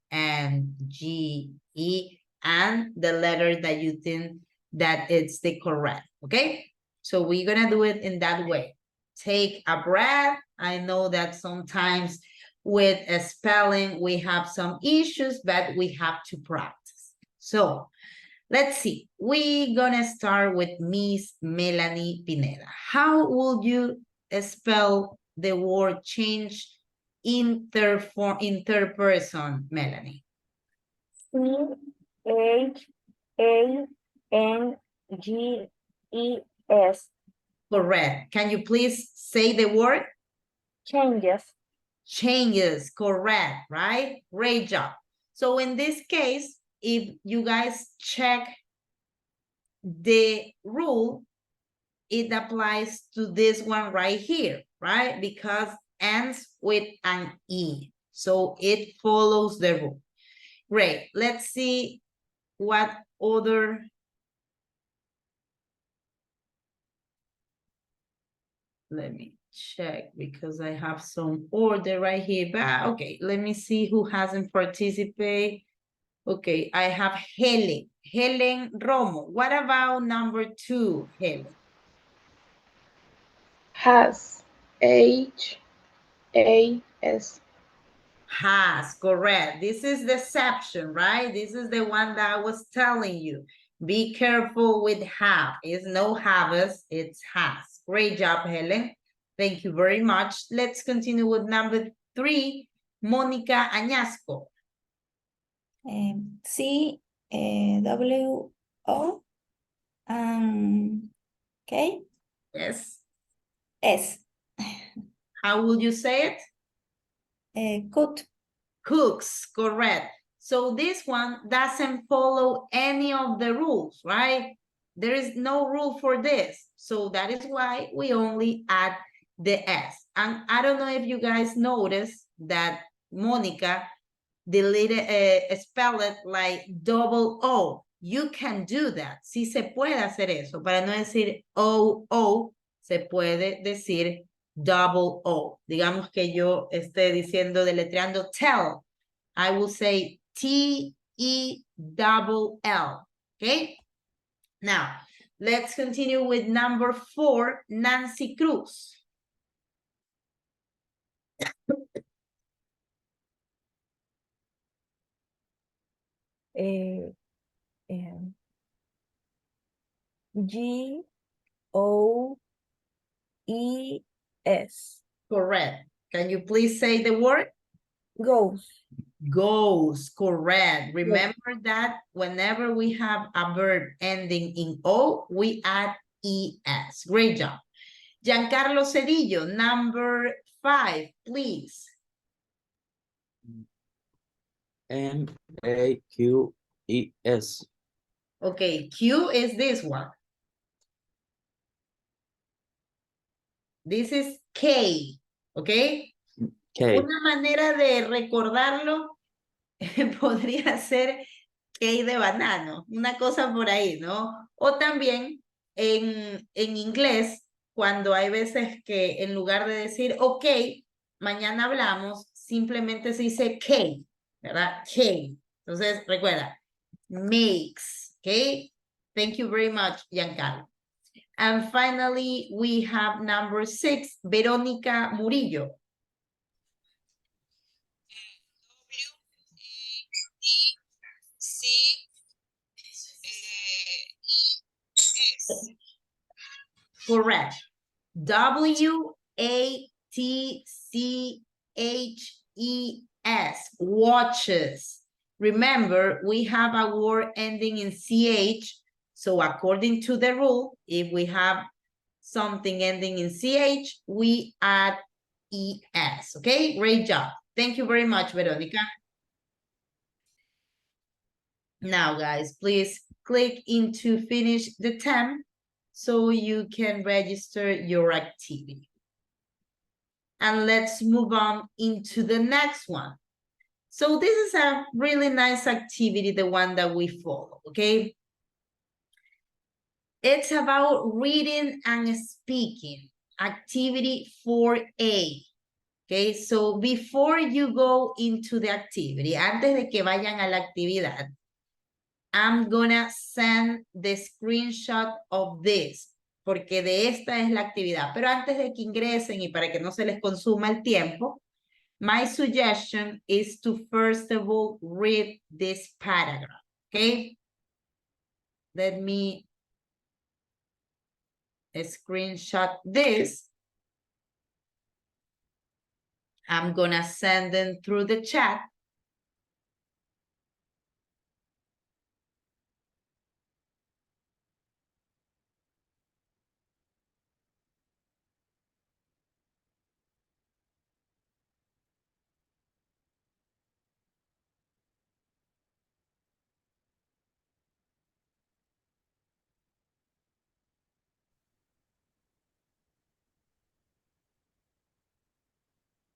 the letter that you think that it's the correct. Okay, so we're gonna do it in that way. Take a breath. I know that sometimes with spelling we have some issues, but we have to practice. So let's see. We're gonna start with Miss Melanie Pineda. How would you spell the word change in third form, in third person, Melanie? CHANGES. Correct. Can you please say the word? Changes. Changes, correct, right? Great job. So in this case, if you guys check the rule, it applies to this one right here, right? Because ends with an E. So it follows the rule. Great. Let's see what other. Let me check because I have some order right here. But okay, let me see who hasn't participated. Okay, I have Helen. Helen Romo. What about number 2, Helen? Has. HAS. Has, correct. This is the exception, right? This is the one that I was telling you. Be careful with have. It's no haves, it's has. Great job, Helen. Thank you very much. Let's continue with number 3, Mónica Añasco. CWO. Okay. Yes. S. How would you say it? Could. Cooks, correct. So this one doesn't follow any of the rules, right? There is no rule for this. So that is why we only add the S. And I don't know if you guys noticed that Mónica deleted, spell it like double O. You can do that. Sí se puede hacer eso. Para no decir O, se puede decir double O. Digamos que yo esté diciendo, deletreando tell. I will say T-E-double-L. Okay? Now, let's continue with number 4, Nancy Cruz. GOES. Correct. Can you please say the word? Goes. Goes, correct. Remember that whenever we have a verb ending in O, we add ES. Great job. Giancarlo Cedillo, number 5, please. MAQES. Okay, Q is this one. This is K, okay? K. Una manera de recordarlo podría ser K de banano, una cosa por ahí, ¿no? O también en inglés, cuando hay veces que en lugar de decir, ok, mañana hablamos, simplemente se dice K, ¿verdad? K. Entonces, recuerda, makes, okay? Thank you very much, Giancarlo. And finally, we have number 6, Verónica Murillo. Correct. W-A-T-C-H-E-S, watches. Remember, we have a word ending in CH. So according to the rule, if we have something ending in CH, we add ES. Okay, great job. Thank you very much, Veronica. Now, guys, please click into finish the term so you can register your activity. And let's move on into the next one. So this is a really nice activity, the one that we follow, okay? It's about reading and speaking, activity 4A. Okay, so before you go into the activity, antes de que vayan a la actividad, I'm gonna send the screenshot of this, porque de esta es la actividad. Pero antes de que ingresen y para que no se les consuma el tiempo, my suggestion is to first of all read this paragraph, okay? Let me screenshot this. I'm gonna send them through the chat.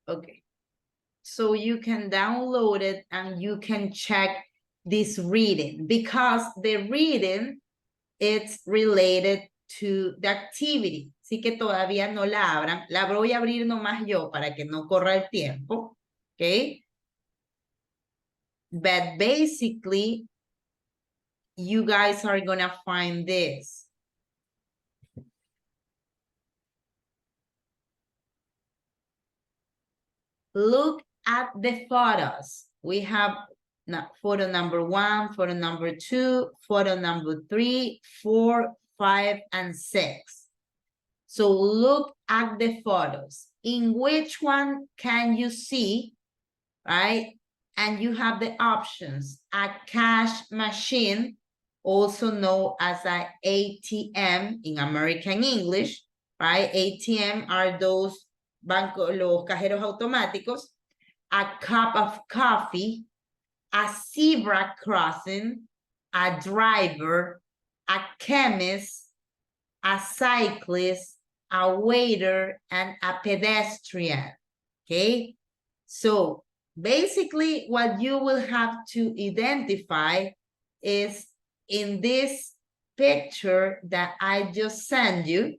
Okay, so you can download it and you can check this reading because the reading it's related to the activity. Así que todavía no la abran. La voy a abrir nomás yo para que no corra el tiempo. Okay. But basically, you guys are gonna find this. Look at the photos. We have photo number 1, photo number 2, photo number 3, 4, 5, and 6. So look at the photos. In which one can you see, right? And you have the options. A cash machine, also known as an ATM in American English, right? ATM are those los cajeros automáticos, a cup of coffee, a zebra crossing, a driver, a chemist, a cyclist, a waiter, and a pedestrian, okay? So basically what you will have to identify is in this picture that I just sent you,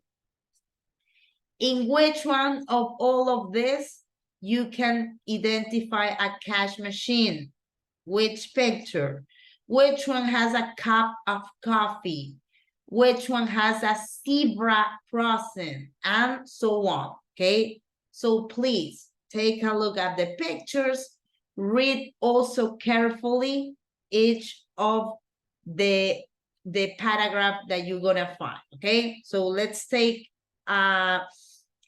in which one of all of this you can identify a cash machine, which picture, which one has a cup of coffee, which one has a zebra crossing, and so on, okay? So please take a look at the pictures, read also carefully each of the paragraph that you're gonna find, okay? So let's take a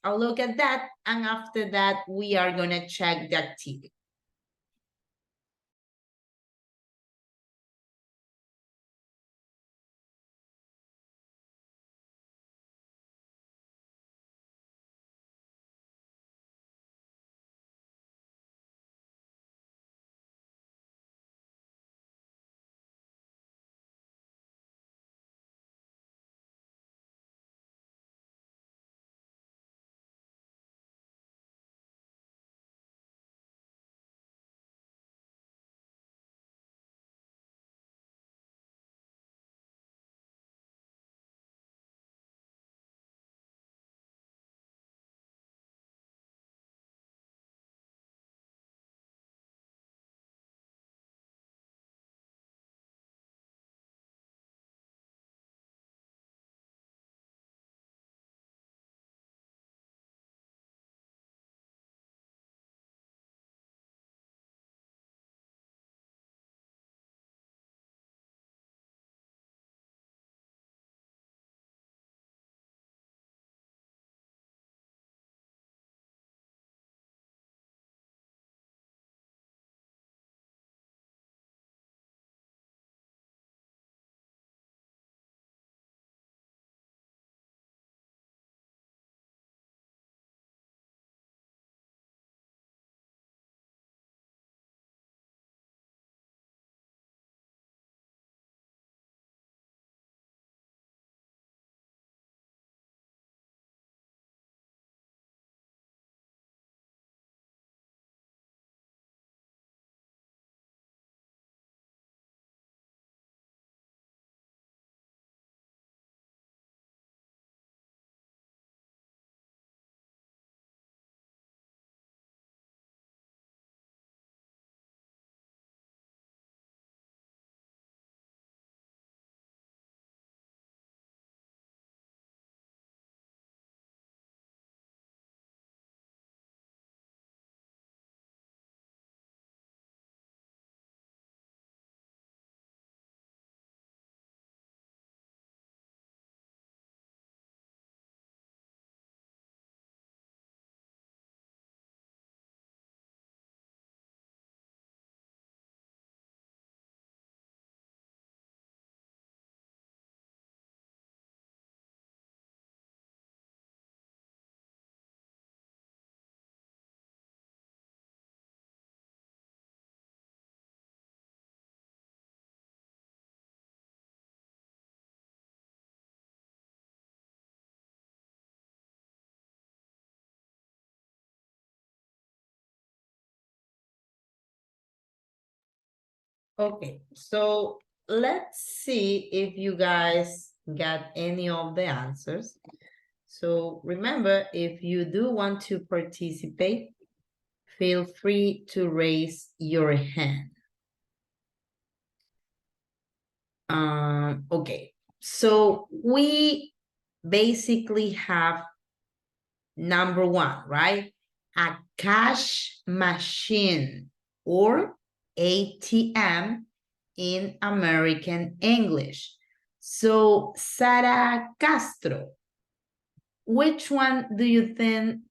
look at that, and after that, we are gonna check the activity. Okay, so let's see if you guys got any of the answers. So remember, if you do want to participate, feel free to raise your hand. Okay, so we basically have number one, right? A cash machine or ATM in American English. So, Sara Castro, which one do you think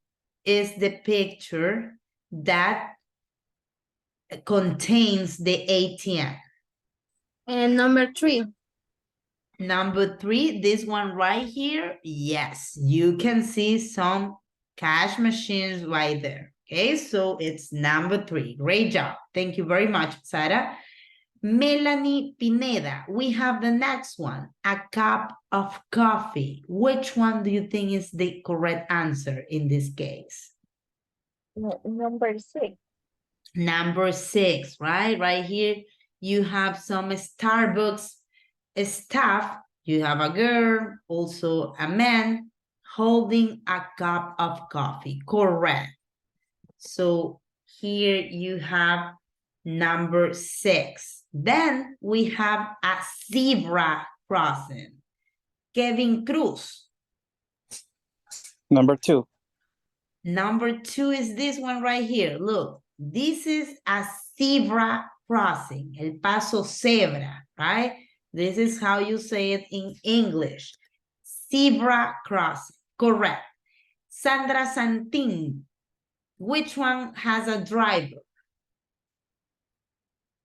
is the picture that contains the ATM? And number 3. Number 3, this one right here. Yes, you can see some cash machines right there. Okay, so it's number 3. Great job. Thank you very much, Sara. Melanie Pineda, we have the next one, a cup of coffee. Which one do you think is the correct answer in this case? Number 6. Number 6, right? Right here, you have some Starbucks staff. You have a girl, also a man, holding a cup of coffee. Correct. So here you have number 6. Then we have a zebra crossing. Kevin Cruz. Number 2. Number 2 is this one right here. Look, this is a zebra crossing, el paso cebra, right? This is how you say it in English. Zebra crossing, correct. Sandra Santin, which one has a driver?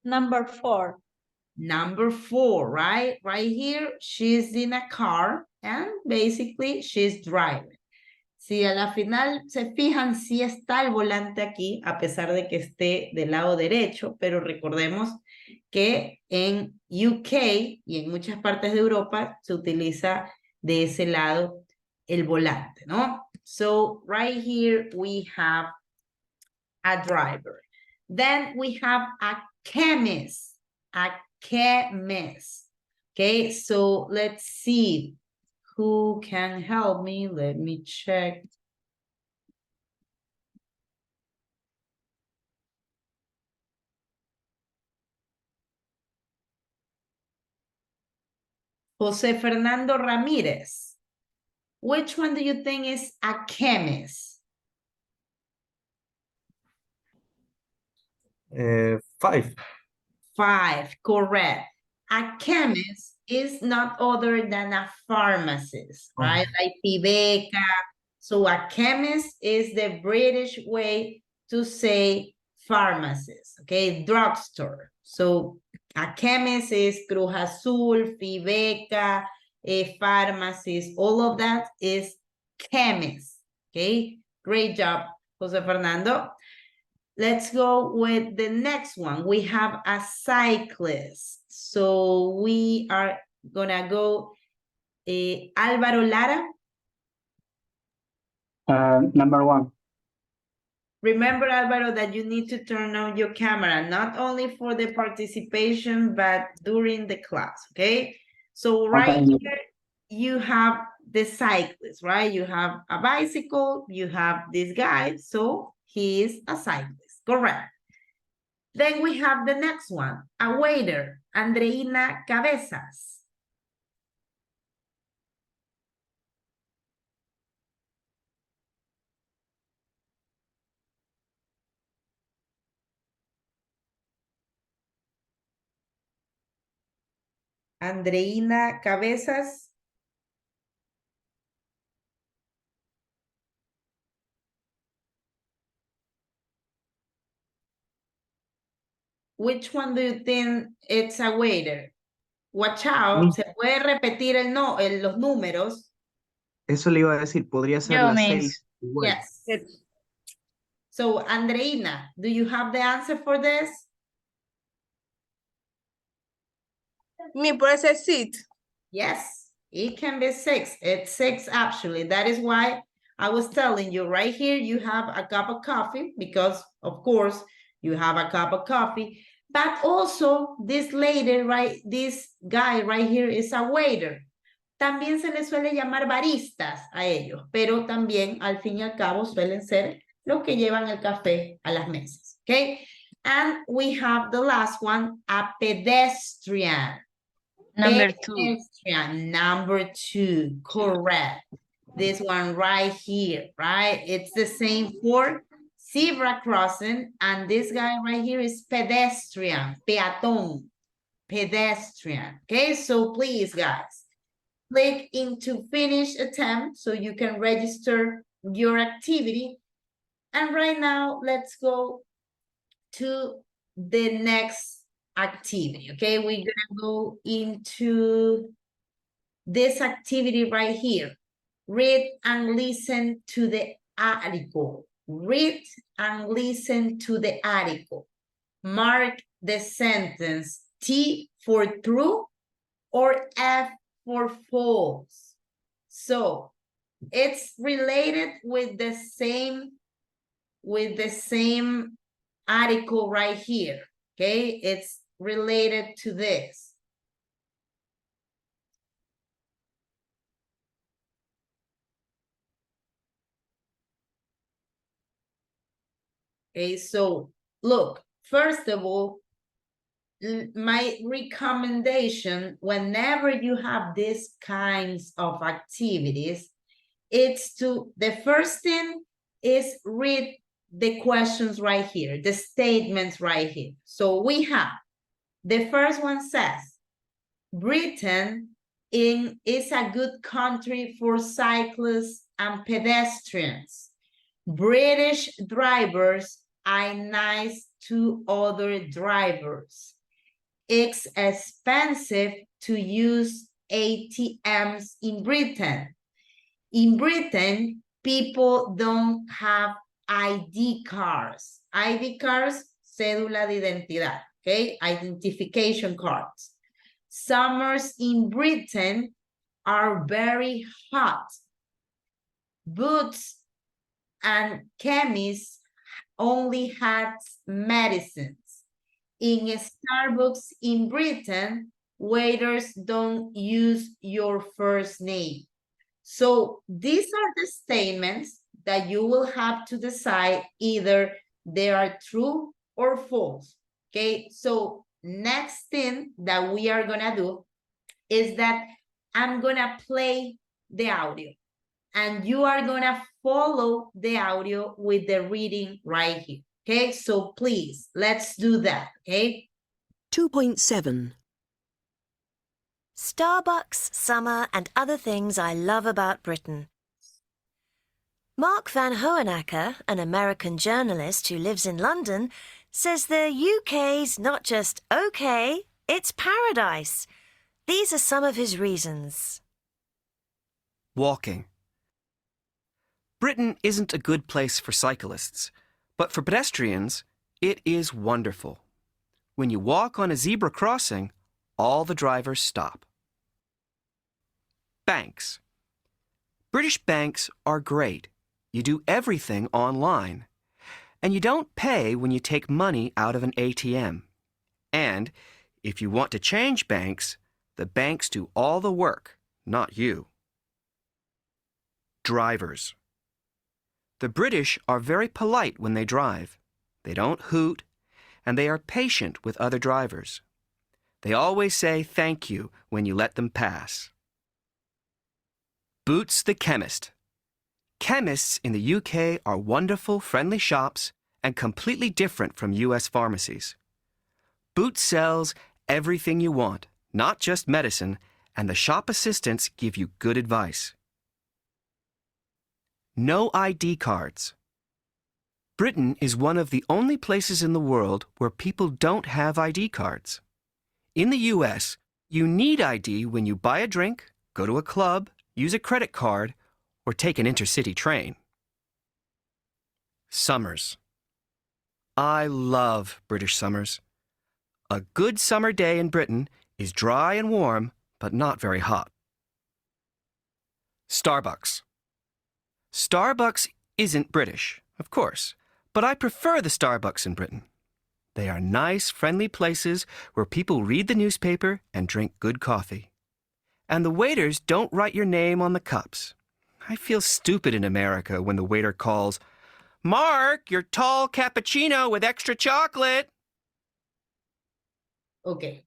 Number 4. Number 4, right? Right here, she's in a car and basically she's driving. Si a la final se fijan, sí está el volante aquí, a pesar de que esté del lado derecho, pero recordemos que en UK y en muchas partes de Europa se utiliza de ese lado el volante, ¿no? So, right here we have a driver. Then we have a chemist, Okay, so let's see. Who can help me? Let me check. Jose Fernando Ramirez. Which one do you think is a chemist? 5. 5, correct. A chemist is not other than a pharmacist, right? Like Pibeca. So a chemist is the British way to say pharmacist, okay? Drugstore. So a chemist is Cruz Azul, Pibeca, a pharmacist. All of that is chemist, okay? Great job, Jose Fernando. Let's go with the next one. We have a cyclist. So we are gonna go Álvaro Lara. Number 1. Remember, Álvaro, that you need to turn on your camera, not only for the participation, but during the class, okay? So right here, you have the cyclist, right? You have a bicycle, you have this guy, so he is a cyclist. Correct. Then we have the next one, a waiter, Andreina Cabezas. Andreina Cabezas. Which one do you think it's a waiter? Watch out, se puede repetir los números. Eso le iba a decir, podría ser Yo, la miss. 6 igual. Yes. So, Andreina, do you have the answer for this? Me puede ser sit. Yes, it can be 6. It's 6 actually. That is why I was telling you right here, you have a cup of coffee because, of course, you have a cup of coffee. But also, this lady, right, this guy right here is a waiter. También se les suele llamar baristas a ellos, pero también al fin y al cabo suelen ser los que llevan el café a las mesas, okay? And we have the last one, a pedestrian. Number 2. Pedestrian, number 2, correct. This one right here, right? It's the same for zebra crossing, and this guy right here is pedestrian, peatón, pedestrian. Okay, so please, guys, click into finish attempt so you can register your activity. And right now, let's go to the next activity. Okay, we're gonna go into this activity right here. Read and listen to the article. Read and listen to the article. Mark the sentence T for true or F for false. So it's related with the same article right here. Okay, it's related to this. Okay, so look, first of all, my recommendation whenever you have these kinds of activities, it's to, the first thing is read the questions right here, the statements right here. So we have, the first one says, Britain is a good country for cyclists and pedestrians. British drivers are nice to other drivers. It's expensive to use ATMs in Britain. In Britain, people don't have ID cards. ID cards, cédula de identidad, okay? Identification cards. Summers in Britain are very hot. Boots and chemists only had medicines. In Starbucks in Britain, waiters don't use your first name. So these are the statements that you will have to decide either they are true or false. Okay, so next thing that we are gonna do is that I'm gonna play the audio and you are gonna follow the audio with the reading right here. Okay, so please, let's do that, okay? 2.7. Starbucks, summer, and other things I love about Britain. Mark van Hohenacker, an American journalist who lives in London, says the UK's not just okay, it's paradise. These are some of his reasons. Walking. Britain isn't a good place for cyclists, but for pedestrians, it is wonderful. When you walk on a zebra crossing, all the drivers stop. Banks. British banks are great. You do everything online. And you don't pay when you take money out of an ATM. And if you want to change banks, the banks do all the work, not you. Drivers. The British are very polite when they drive. They don't hoot, and they are patient with other drivers. They always say thank you when you let them pass. Boots the Chemist. Chemists in the UK are wonderful, friendly shops and completely different from US pharmacies. Boots sells everything you want, not just medicine, and the shop assistants give you good advice. No ID cards. Britain is one of the only places in the world where people don't have ID cards. In the US, you need ID when you buy a drink, go to a club, use a credit card, or take an intercity train. Summers. I love British summers. A good summer day in Britain is dry and warm, but not very hot. Starbucks. Starbucks isn't British, of course, but I prefer the Starbucks in Britain. They are nice, friendly places where people read the newspaper and drink good coffee. And the waiters don't write your name on the cups. I feel stupid in America when the waiter calls, "Mark, your tall cappuccino with extra chocolate." Okay,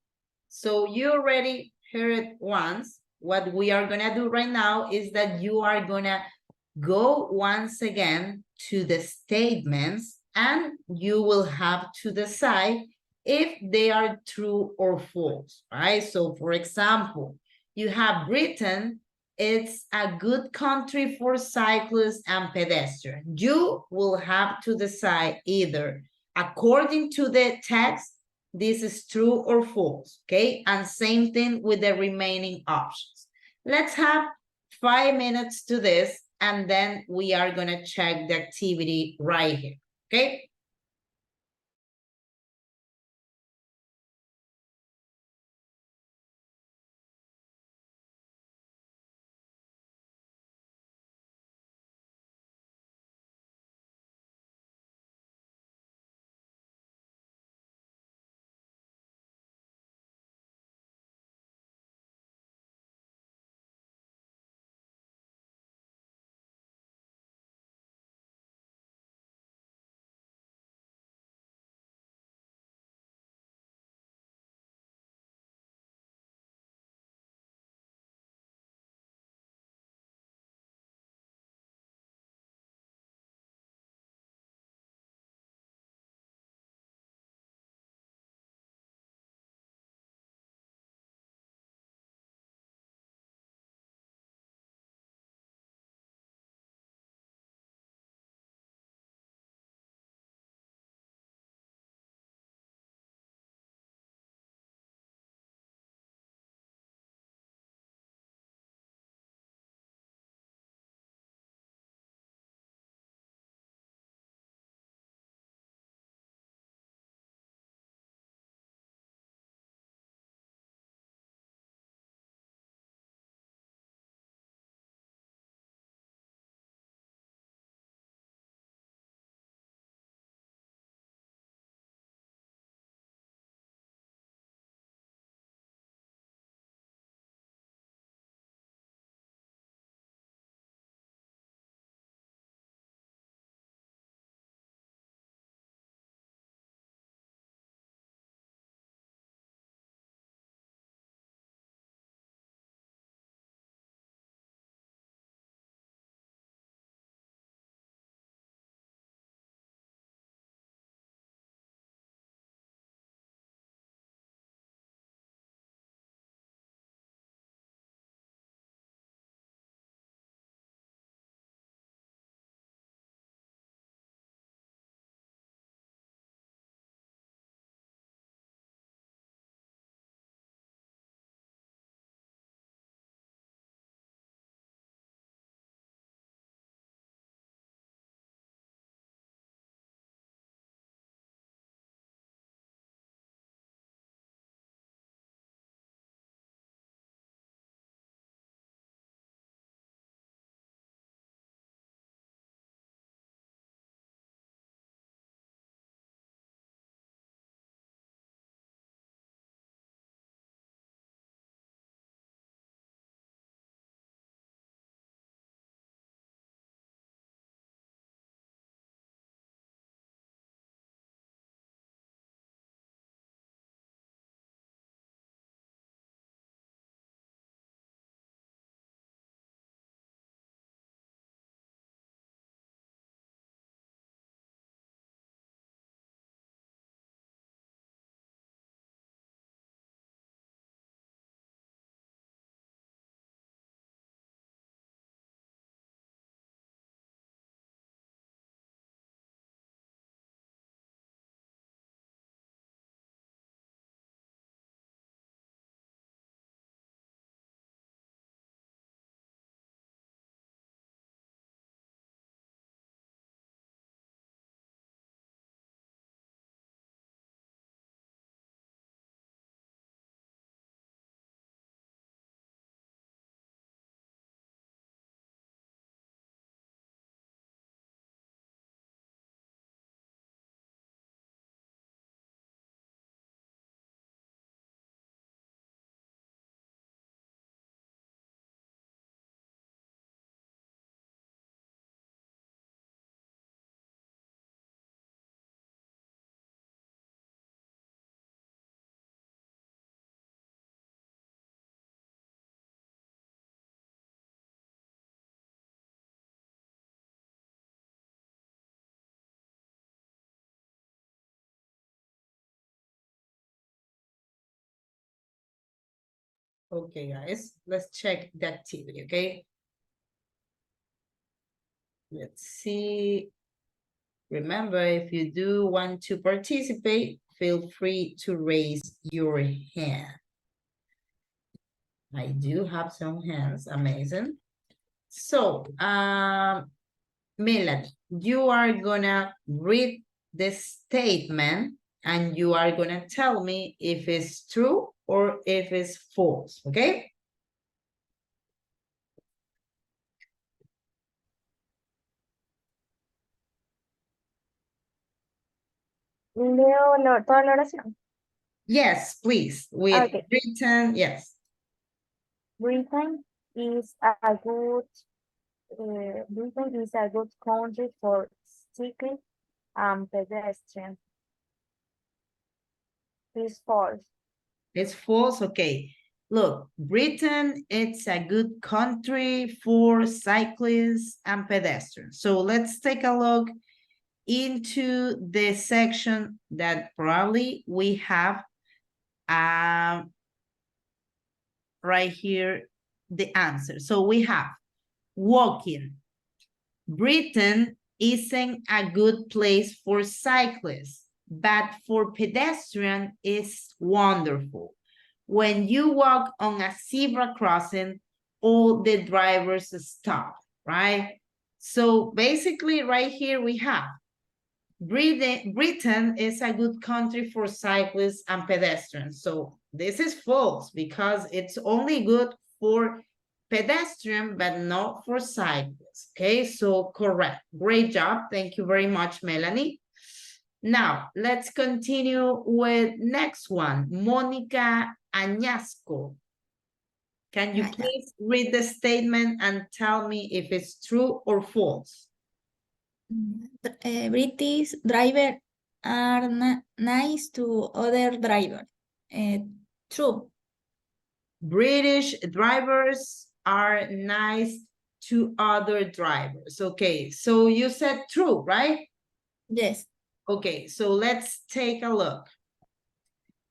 so you already heard it once. What we are gonna do right now is that you are gonna go once again to the statements and you will have to decide if they are true or false, right? So for example, you have Britain, it's a good country for cyclists and pedestrians. You will have to decide either according to the text, this is true or false, okay? And same thing with the remaining options. Let's have 5 minutes to this, and then we are gonna check the activity right here, okay? Okay, guys, let's check the activity, okay? Let's see. Remember, if you do want to participate, feel free to raise your hand. I do have some hands, amazing. So, Melanie, you are gonna read the statement and you are gonna tell me if it's true or if it's false, okay? Leo toda la oración. Yes, please, with Okay. written, yes. Britain is a good country for cycling and pedestrians. It's false. It's false, okay. Look, Britain, it's a good country for cyclists and pedestrians. So let's take a look into the section that probably we have right here, the answer. So we have walking. Britain isn't a good place for cyclists, but for pedestrians it's wonderful. When you walk on a zebra crossing, all the drivers stop, right? So basically right here we have Britain is a good country for cyclists and pedestrians. So this is false because it's only good for pedestrian, but not for cyclists. Okay, so correct. Great job. Thank you very much, Melanie. Now, let's continue with next one. Monica Añasco. Can you please read the statement and tell me if it's true or false? British drivers are nice to other drivers. True. British drivers are nice to other drivers. Okay, so you said true, right? Yes. Okay, so let's take a look.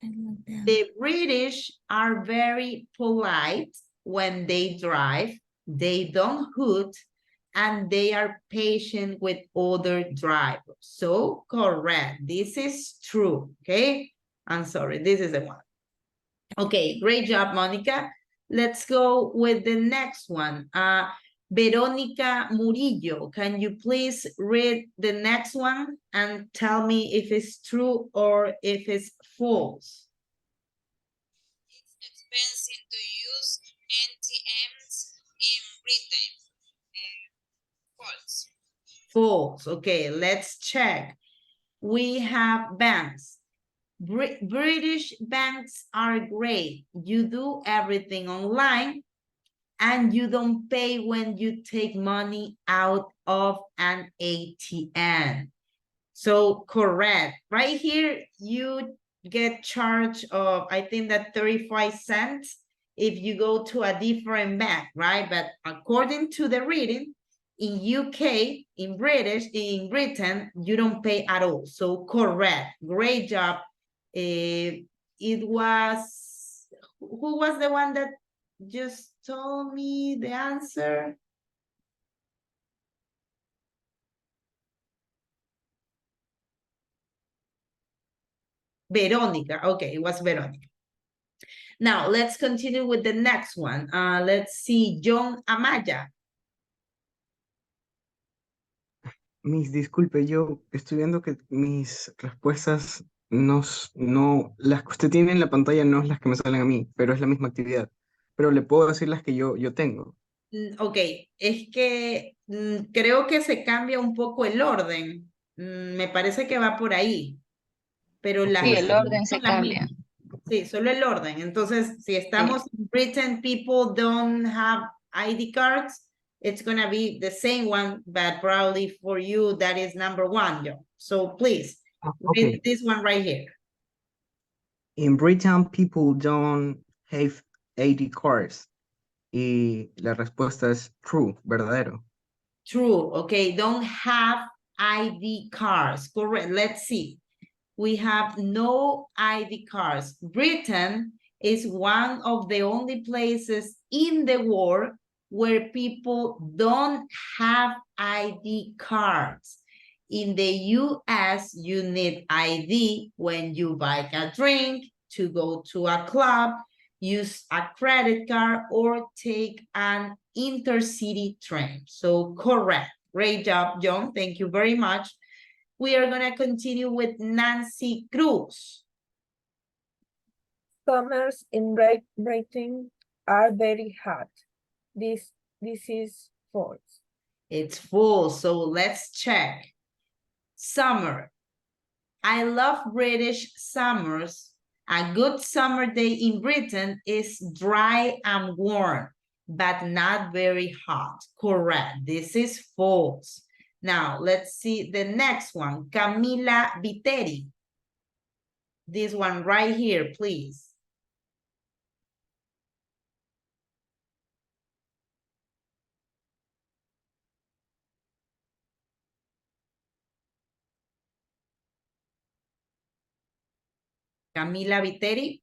The British are very polite when they drive. They don't hoot and they are patient with other drivers. So correct. This is true. Okay. I'm sorry. This is the one. Okay. Great job, Monica. Let's go with the next one. Veronica Murillo, can you please read the next one and tell me if it's true or if it's false? It's expensive to use ATMs in Britain. False. False. Okay, let's check. We have banks. British banks are great. You do everything online and you don't pay when you take money out of an ATM. So correct. Right here, you get charged of, I think that 35 cents if you go to a different bank, right? But according to the reading, in UK, in Britain, you don't pay at all. So correct. Great job. It was, who was the one that just told me the answer? Veronica. Okay, it was Veronica. Now, let's continue with the next one. Let's see, John Amaya. Miss, disculpe, yo estoy viendo que mis respuestas no, las que usted tiene en la pantalla no es las que me salen a mí, pero es la misma actividad. Pero le puedo decir las que yo tengo. Ok, es que creo que se cambia un poco el orden. Me parece que va por ahí. Pero las Sí, el orden son se las cambia. mismas. Sí, solo el orden. Entonces, si estamos en Britain, people don't have ID cards, it's going to be the same one, but probably for you, that is number one, John. So please, read this one right here. In Britain, people don't have ID cards. Y la respuesta es true, verdadero. True, okay, don't have ID cards, correct. Let's see. We have no ID cards. Britain is one of the only places in the world where people don't have ID cards. In the US, you need ID when you buy a drink, to go to a club, use a credit card, or take an intercity train. So correct. Great job, John. Thank you very much. We are going to continue with Nancy Cruz. Summers in Britain are very hot. This is false. It's full, so let's check. Summer. I love British summers. A good summer day in Britain is dry and warm, but not very hot. Correct. This is false. Now, let's see the next one. Camila Viteri. This one right here, please. Camila Viteri.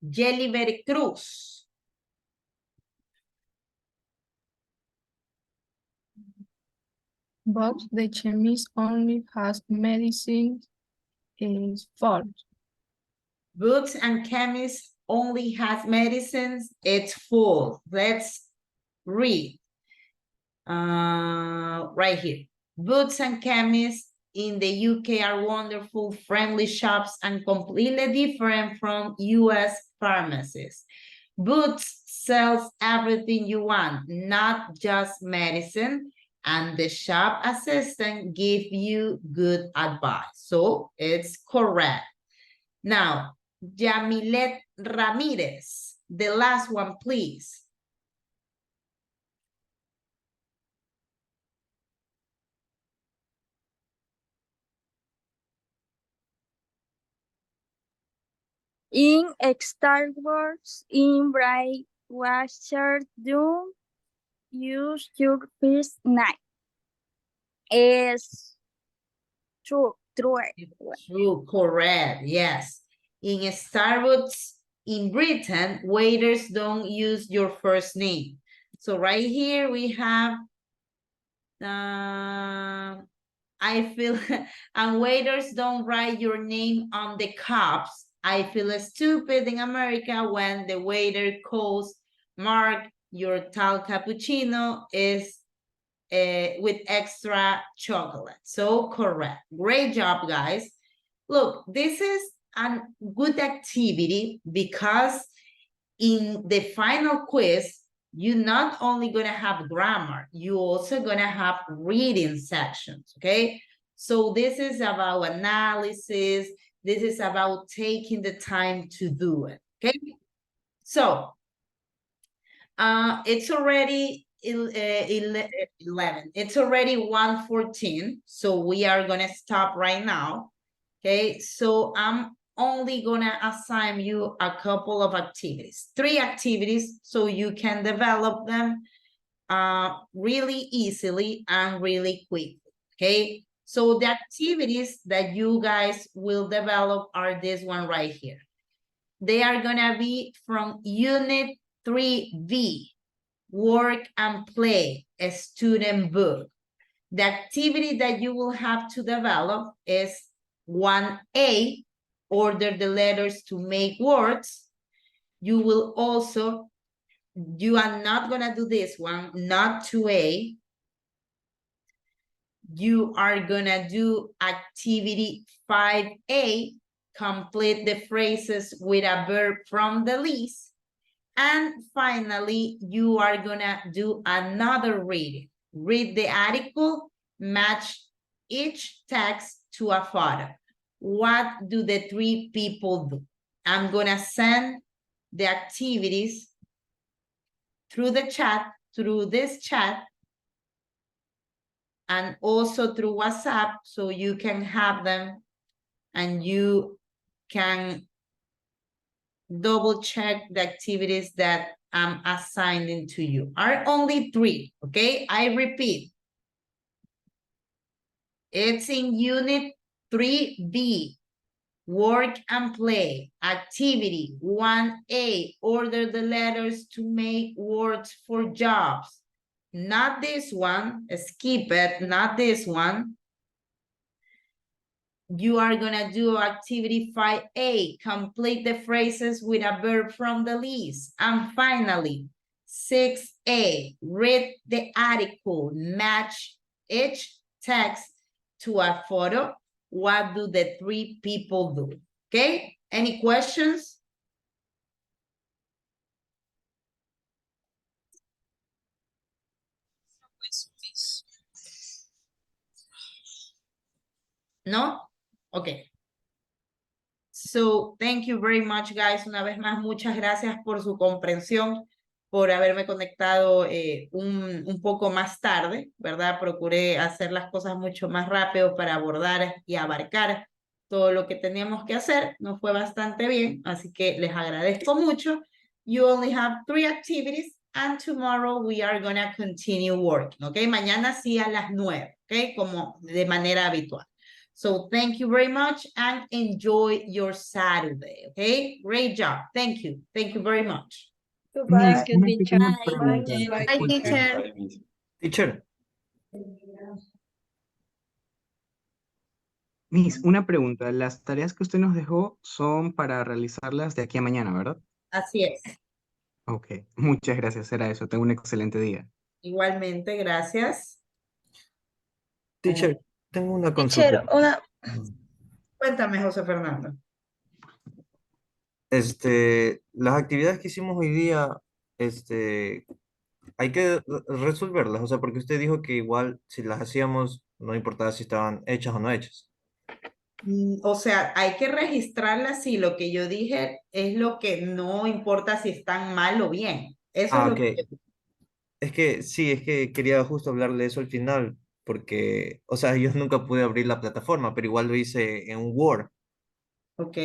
Jellyberry Cruz. But the chemist only has medicine is false. Books and chemists only has medicines. It's full. Let's read. Right here. Boots and chemists in the UK are wonderful, friendly shops and completely different from US pharmacies. Boots sells everything you want, not just medicine, and the shop assistant give you good advice. So it's correct. Now, Yamilet Ramirez, the last one, please. In Star Wars, in Bright Watcher, do use your first night. Is true. True, correct, yes. In Starbucks in Britain, waiters don't use your first name. So right here we have, I feel, and waiters don't write your name on the cups. I feel stupid in America when the waiter calls, Mark, your tall cappuccino is with extra chocolate. So correct. Great job, guys. Look, this is a good activity because in the final quiz, you're not only going to have grammar, you're also going to have reading sections, okay? So this is about analysis. This is about taking the time to do it, okay? So it's already 11. It's already 1:14, so we are going to stop right now, okay? So I'm only going to assign you a couple of activities, 3 activities, so you can develop them really easily and really quickly, okay? So the activities that you guys will develop are this one right here. They are going to be from Unit 3B, Work and Play, a student book. The activity that you will have to develop is 1A, order the letters to make words. You will also, you are not going to do this one, not 2A. You are going to do activity 5A, complete the phrases with a verb from the list. And finally, you are going to do another reading. Read the article, match each text to a photo. What do the 3 people do? I'm going to send the activities through the chat, through this chat, and also through WhatsApp, so you can have them and you can double check the activities that I'm assigning to you. Are only 3, okay? I repeat. It's in unit 3B. Work and play. Activity 1A. Order the letters to make words for jobs. Not this one. Skip it. Not this one. You are gonna do activity 5A. Complete the phrases with a verb from the list. And finally, 6A. Read the article. Match each text to a photo. What do the 3 people do? Okay, any questions? No? Okay. So, thank you very much, guys. Una vez más, muchas gracias por su comprensión, por haberme conectado un poco más tarde, ¿verdad? Procuré hacer las cosas mucho más rápido para abordar y abarcar todo lo que teníamos que hacer. Nos fue bastante bien, así que les agradezco mucho. You only have 3 activities and tomorrow we are going to continue working, ¿ok? Mañana sí a las 9, ¿ok? Como de manera habitual. So thank you very much and enjoy your Saturday, okay? Great job. Thank you. Thank you very much. Goodbye. Miss, una pequeña Bye. pregunta, Bye. Bye, disculpe. teacher. Teacher. Miss, una pregunta. Las tareas que usted nos dejó son para realizarlas de aquí a mañana, ¿verdad? Así es. Ok, muchas gracias. Era eso. Tengo un excelente día. Igualmente, gracias. Teacher, tengo una Teacher, consulta. Cuéntame, José Fernando. Las actividades que hicimos hoy día, hay que resolverlas, o sea, porque usted dijo que igual si las hacíamos, no importaba si estaban hechas o no hechas. O sea, hay que registrarlas y lo que yo dije es lo que no importa si están mal o bien. Eso es lo Ok. que Es que sí, es que quería justo hablarle de eso al final, porque, o sea, yo nunca pude abrir la plataforma, pero igual lo hice en Word. Ok.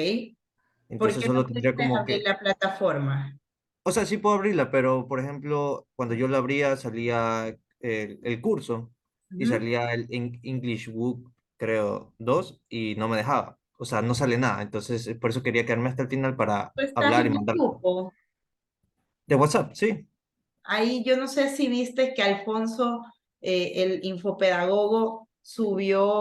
¿Por Entonces qué no solo tendría pudiste como abrir que, la plataforma? o sea, sí puedo abrirla, pero por ejemplo, cuando yo la abría salía el curso y Ujú. salía el English Book, creo, 2 y no me dejaba. O sea, no sale nada. Entonces, por eso quería quedarme hasta el final para ¿Tú estás hablar y en el mandar. grupo? De WhatsApp, sí. Ahí yo no sé si viste que Alfonso, el infopedagogo, subió